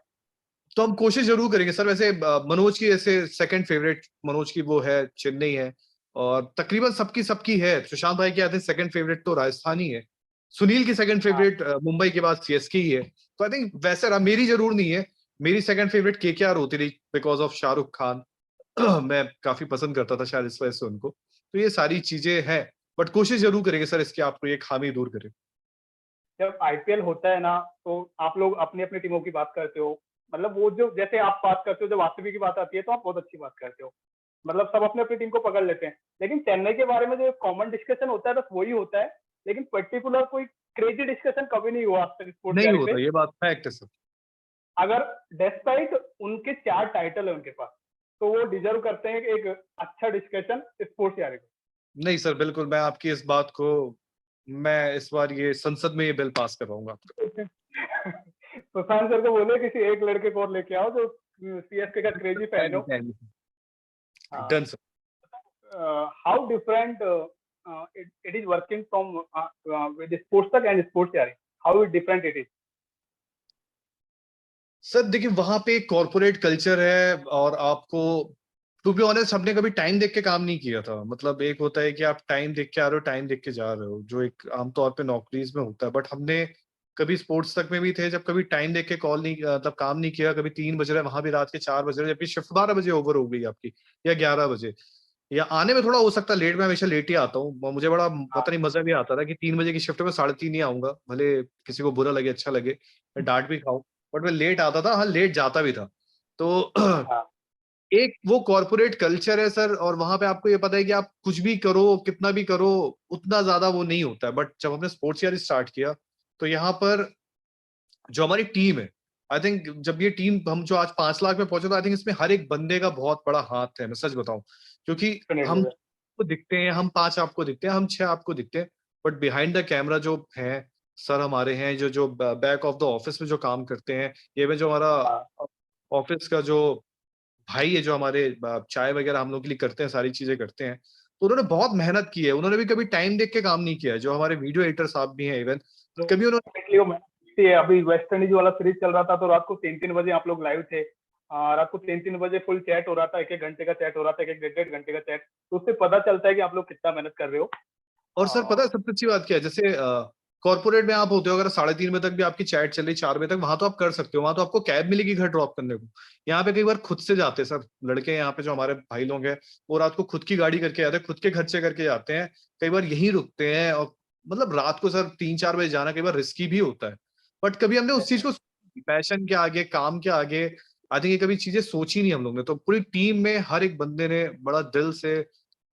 तो हम कोशिश जरूर करेंगे सर। वैसे मनोज की ऐसे सेकंड फेवरेट मनोज की वो है चेन्नई है, और तकरीबन सबकी सबकी है। सुशांत भाई की आई थिंक सेकंड फेवरेट तो राजस्थानी है। सुनील की सेकंड हाँ, फेवरेट मुंबई के बाद सीएसके ही है। तो आई थिंक वैसे मेरी जरूर नहीं है। मेरी सेकंड फेवरेट केकेआर होती रही बिकॉज ऑफ शाहरुख खान। मैं काफी पसंद करता था शायद इस वजह से उनको। तो ये सारी चीजें हैं, बट कोशिश जरूर करेंगे सर इसकी आपको ये खामी दूर करें। जब आईपीएल होता है ना तो आप लोग अपनी अपनी टीमों की बात करते हो। मतलब वो जो जैसे आप बात करते हो, जब आरसीबी की बात आती है तो आप बहुत अच्छी बात करते हो। मतलब सब अपने अपनी टीम को पकड़ लेते हैं। लेकिन चेन्नई के बारे में जो कॉमन डिस्कशन होता है बस वही होता है। लेकिन पर्टिकुलर कोई क्रेजी डिस्कशन कभी नहीं हुआ आज तक स्पोर्ट्स नहीं डायरी पे। होता, ये बात फैक्ट है सर। अगर डेस्पाइट उनके 4 टाइटल है उनके पास, तो वो डिजर्व करते हैं एक अच्छा डिस्कशन स्पोर्ट्स डायरी पे। नहीं सर, बिल्कुल मैं आपकी इस बात को, मैं इस बार ये संसद में ये बिल पास करवाऊंगा। सुशांत सर को बोले किसी एक लड़के को और लेके आओ जो सीएसके का क्रेजी फैन हो। Done sir. How different it is working from with the sports tech and sports diary? How different it is? Sir देखिए वहां पे कॉर्पोरेट कल्चर है, और आपको टू बी ऑनेस्ट हमने कभी टाइम देख के काम नहीं किया था। मतलब एक होता है कि आप टाइम देख के आ रहे हो, टाइम देख के जा रहे हो, जो एक आमतौर पे नौकरीज में होता है, बट हमने कभी स्पोर्ट्स तक में भी थे जब कभी टाइम देख के कॉल नहीं मतलब काम नहीं किया। कभी 3 बज रहे वहां भी रात के 4 बज रहे, जबकि शिफ्ट 12 बजे ओवर हो गई आपकी, या 11 बजे, या आने में थोड़ा हो सकता है लेट। मैं हमेशा लेट ही आता हूँ, मुझे बड़ा हाँ, पता नहीं मजा भी आता था कि 3 बजे की शिफ्ट में 3:30 ही आऊंगा, भले किसी को बुरा लगे अच्छा लगे, मैं डांट भी खाऊं, बट मैं लेट आता था, हाँ लेट जाता भी था। तो हाँ, एक वो कॉर्पोरेट कल्चर है सर, और वहां पे आपको ये पता है कि आप कुछ भी करो कितना भी करो उतना ज्यादा वो नहीं होता है। बट जब हमने स्पोर्ट्स ईयर स्टार्ट किया तो यहाँ पर जो हमारी टीम है, आई थिंक जब ये टीम हम जो आज 5 लाख में पहुंचे, तो आई थिंक इसमें हर एक बंदे का बहुत बड़ा हाथ है, मैं सच बताऊं, क्योंकि हम definitely. आपको दिखते हैं, हम 5 आपको दिखते हैं, हम 6 आपको दिखते हैं, बट बिहाइंड द कैमरा जो है सर हमारे हैं, जो जो बैक ऑफ द ऑफिस में जो काम करते हैं, ये में जो हमारा हाँ, ऑफिस का जो भाई है, जो हमारे चाय वगैरह हम लोग के लिए करते हैं, सारी चीजें करते हैं, तो उन्होंने बहुत मेहनत की है, उन्होंने भी कभी टाइम देख के काम नहीं किया है, जो हमारे वीडियो एडिटर साहब भी हैं इवन, जो कभी उन्होंने डेफिनेटली वो मैच थी, अभी वेस्ट इंडीज वाला सीरीज चल रहा था तो रात को 3-3 बजे आप लोग लाइव थे। रात को 3-3 बजे फुल चैट हो रहा था, 1-1 घंटे का चैट हो रहा था, 1-1 डेढ़-डेढ़ घंटे का चैट। तो उससे पता चलता है कि आप लोग कितना मेहनत कर रहे हो। और सर पता है सबसे अच्छी बात क्या है, जैसे कॉर्पोरेट में आप होते हो, अगर 3:30 बजे तक भी आपकी चैट चल रही, 4 बजे तक, वहां तो आप कर सकते हो, वहां तो आपको कैब मिलेगी घर ड्रॉप करने को। यहाँ पे कई बार खुद से जाते हैं सर लड़के, यहाँ पे जो हमारे भाई लोग हैं, वो रात को खुद की गाड़ी करके जाते हैं, खुद के खर्चे करके जाते हैं, कई बार यहीं रुकते हैं, और मतलब रात को सर 3-4 बजे जाना कई बार रिस्की भी होता है, बट कभी हमने उस चीज को, पैशन के आगे, काम के आगे, आई थिंक ये कभी चीजें सोची नहीं हम लोग ने। तो पूरी टीम में हर एक बंदे ने बड़ा दिल से,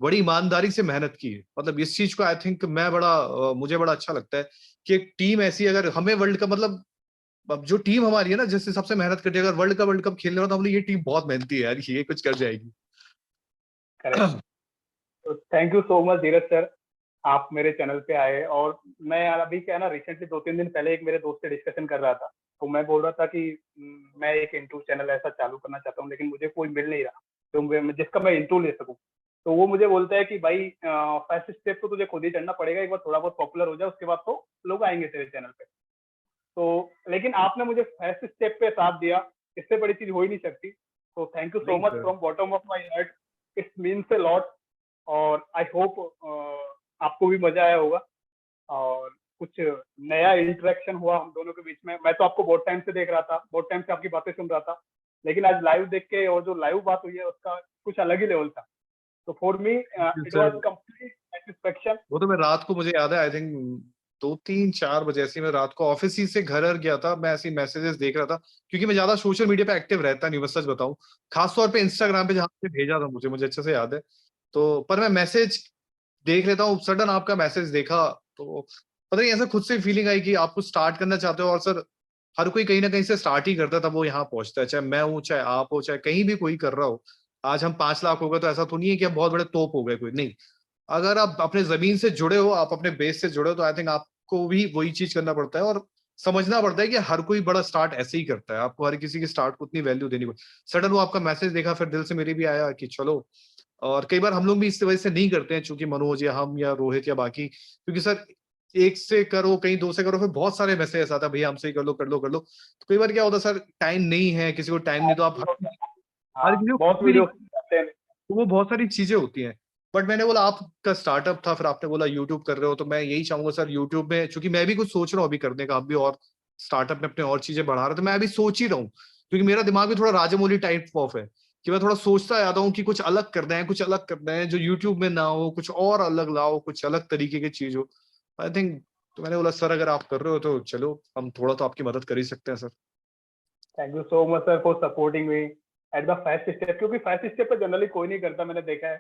बड़ी ईमानदारी से मेहनत की है। मतलब इस चीज को आई थिंक मैं बड़ा मुझे बड़ा अच्छा लगता है कि एक टीम ऐसी, अगर हमें वर्ल्ड कप, मतलब अब जो टीम हमारी है ना, जिस हिसाब से मेहनत करती है, अगर वर्ल्ड कप खेलने हो तो हम लोग, ये टीम बहुत मेहनती है यार, ये कुछ कर जाएगी। करेक्ट। तो thank you so much Dheeraj sir, आप मेरे चैनल पे आए। और मैं यार अभी क्या है ना, रिसेंटली 2-3 दिन पहले एक मेरे दोस्त से डिस्कशन कर रहा था, तो मैं बोल रहा था कि मैं एक इंटू चैनल ऐसा चालू करना चाहता हूँ, लेकिन मुझे कोई मिल नहीं रहा तो जिसका मैं इंटू ले सकूँ। तो वो मुझे बोलता है कि भाई फर्स्ट स्टेप तो तुझे खुद ही चढ़ना पड़ेगा, एक बार थोड़ा बहुत पॉपुलर हो जाए, उसके बाद तो लोग आएंगे तेरे चैनल पे। तो लेकिन आपने मुझे फर्स्ट स्टेप पे साथ दिया, इससे बड़ी चीज हो ही नहीं सकती। तो थैंक यू सो नहीं much sir, from bottom of my heart, it means a lot. और आई होप आपको भी मजा आया होगा, और कुछ नया इंटरेक्शन हुआ हम दोनों के बीच में। मैं तो आपको बहुत टाइम से देख रहा था, बहुत टाइम से आपकी बातें सुन रहा था, लेकिन आज लाइव देख के और जो लाइव बात हुई है उसका कुछ अलग ही लेवल था। तो for me it was sir complete satisfaction. वो तो मैं रात को, मुझे याद है आई थिंक 2-3-4 बजे ऐसे ही मैं रात को ऑफिस ही से घर गया था, मैं ऐसे मैसेजेस देख रहा था, क्योंकि मैं ज्यादा सोशल मीडिया पे एक्टिव रहता नहीं, मैं सच बताऊं, खासतौर पे इंस्टाग्राम पे, जहां पे भेजा था मुझे अच्छे से याद है। तो पर मैं मैसेज देख लेता हूँ, सडन आपका मैसेज देखा, तो पता नहीं ऐसा खुद से फीलिंग आई कि आप कुछ स्टार्ट करना चाहते हो, और सर हर कोई कहीं ना कहीं से स्टार्ट ही करता है, तब वो यहाँ पहुंचता है, चाहे मैं हूँ, चाहे आप हो, चाहे कहीं भी कोई कर रहा हो। आज हम 5 लाख हो गए तो ऐसा तो नहीं है कि आप बहुत बड़े तोप हो गए, कोई नहीं। अगर आप अपने जमीन से जुड़े हो, आप अपने बेस से जुड़े हो, तो आई थिंक आपको भी वही चीज करना पड़ता है, और समझना पड़ता है कि हर कोई बड़ा स्टार्ट ऐसे ही करता है, आपको हर किसी के स्टार्ट को उतनी वैल्यू देनी पड़ती। सडन वो आपका मैसेज देखा, फिर दिल से मेरे भी आया कि चलो। और कई बार हम लोग भी इस वजह से नहीं करते हैं, चूंकि मनोज या हम या रोहित या बाकी, क्योंकि सर एक से करो, कहीं दो से करो, फिर बहुत सारे मैसेज आता है, भैया हमसे ही कर लो, कर लो, कर लो। तो कई बार क्या होता है सर, टाइम नहीं है, किसी को टाइम नहीं, तो आप हर हाँ, किसी को बहुत खुद भी नहीं, वीडियो करते हैं। तो वो बहुत सारी चीजें होती हैं। बट मैंने बोला आपका स्टार्टअप था, फिर आपने बोला यूट्यूब कर रहे हो, तो मैं यही चाहूंगा सर, यूट्यूब में, चूंकि मैं भी कुछ सोच रहा हूँ अभी करने का, आप भी और स्टार्टअप में अपने और चीजें बढ़ा रहे, तो मैं अभी सोच ही रहा हूँ, क्योंकि मेरा दिमाग भी थोड़ा राजमौली टाइप ऑफ है, कि मैं थोड़ा सोचता आता हूँ कि कुछ अलग करना है, कुछ अलग करना है जो यूट्यूब में ना हो, कुछ और अलग लाओ, कुछ अलग तरीके की चीज हो, आई थिंक। तो मैंने बोला सर अगर आप कर रहे हो तो चलो, हम थोड़ा तो आपकी मदद कर ही सकते हैं sir. Thank you so much sir for supporting me at the first step, क्योंकि फर्स्ट स्टेप पे जनरली कोई नहीं करता, मैंने देखा है।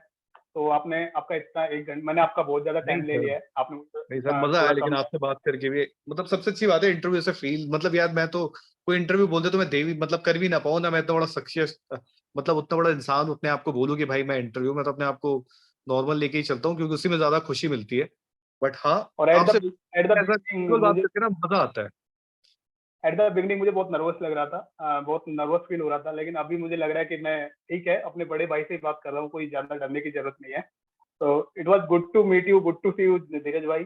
तो आपने आपका इतना 1 घंटा, मैंने आपका बहुत ज्यादा नहीं टाइम ले सर, लिया है, आपने मुझे नहीं सर, मजा आया थोड़ा लेकिन कम। आपसे बात करके भी, मतलब सबसे अच्छी बात है इंटरव्यू से फील, मतलब यार मैं तो कोई इंटरव्यू बोल दे तो मैं दे भी, मतलब कर भी ना पाऊँ ना, मैं इतना बड़ा सक्सेस, मतलब उतना बड़ा इंसान हूं, अपने आप को बोलूं कि भाई मैं इंटरव्यू में, तो अपने आप को नॉर्मल लेके ही चलता हूँ, क्योंकि उसी में ज्यादा खुशी मिलती है। बट हाँ, और आपसे एट द ऐसा बिगनिंग casual बात मुझे करके ना मजा आता है। एट द बिगनिंग मुझे बहुत नर्वस लग रहा था, बहुत नर्वस फील हो रहा था, लेकिन अभी मुझे लग रहा है कि मैं ठीक है, अपने बड़े भाई से ही बात कर रहा हूँ, कोई ज्यादा डरने की जरूरत नहीं है। तो it was good to meet you, good to see you Dheeraj भाई।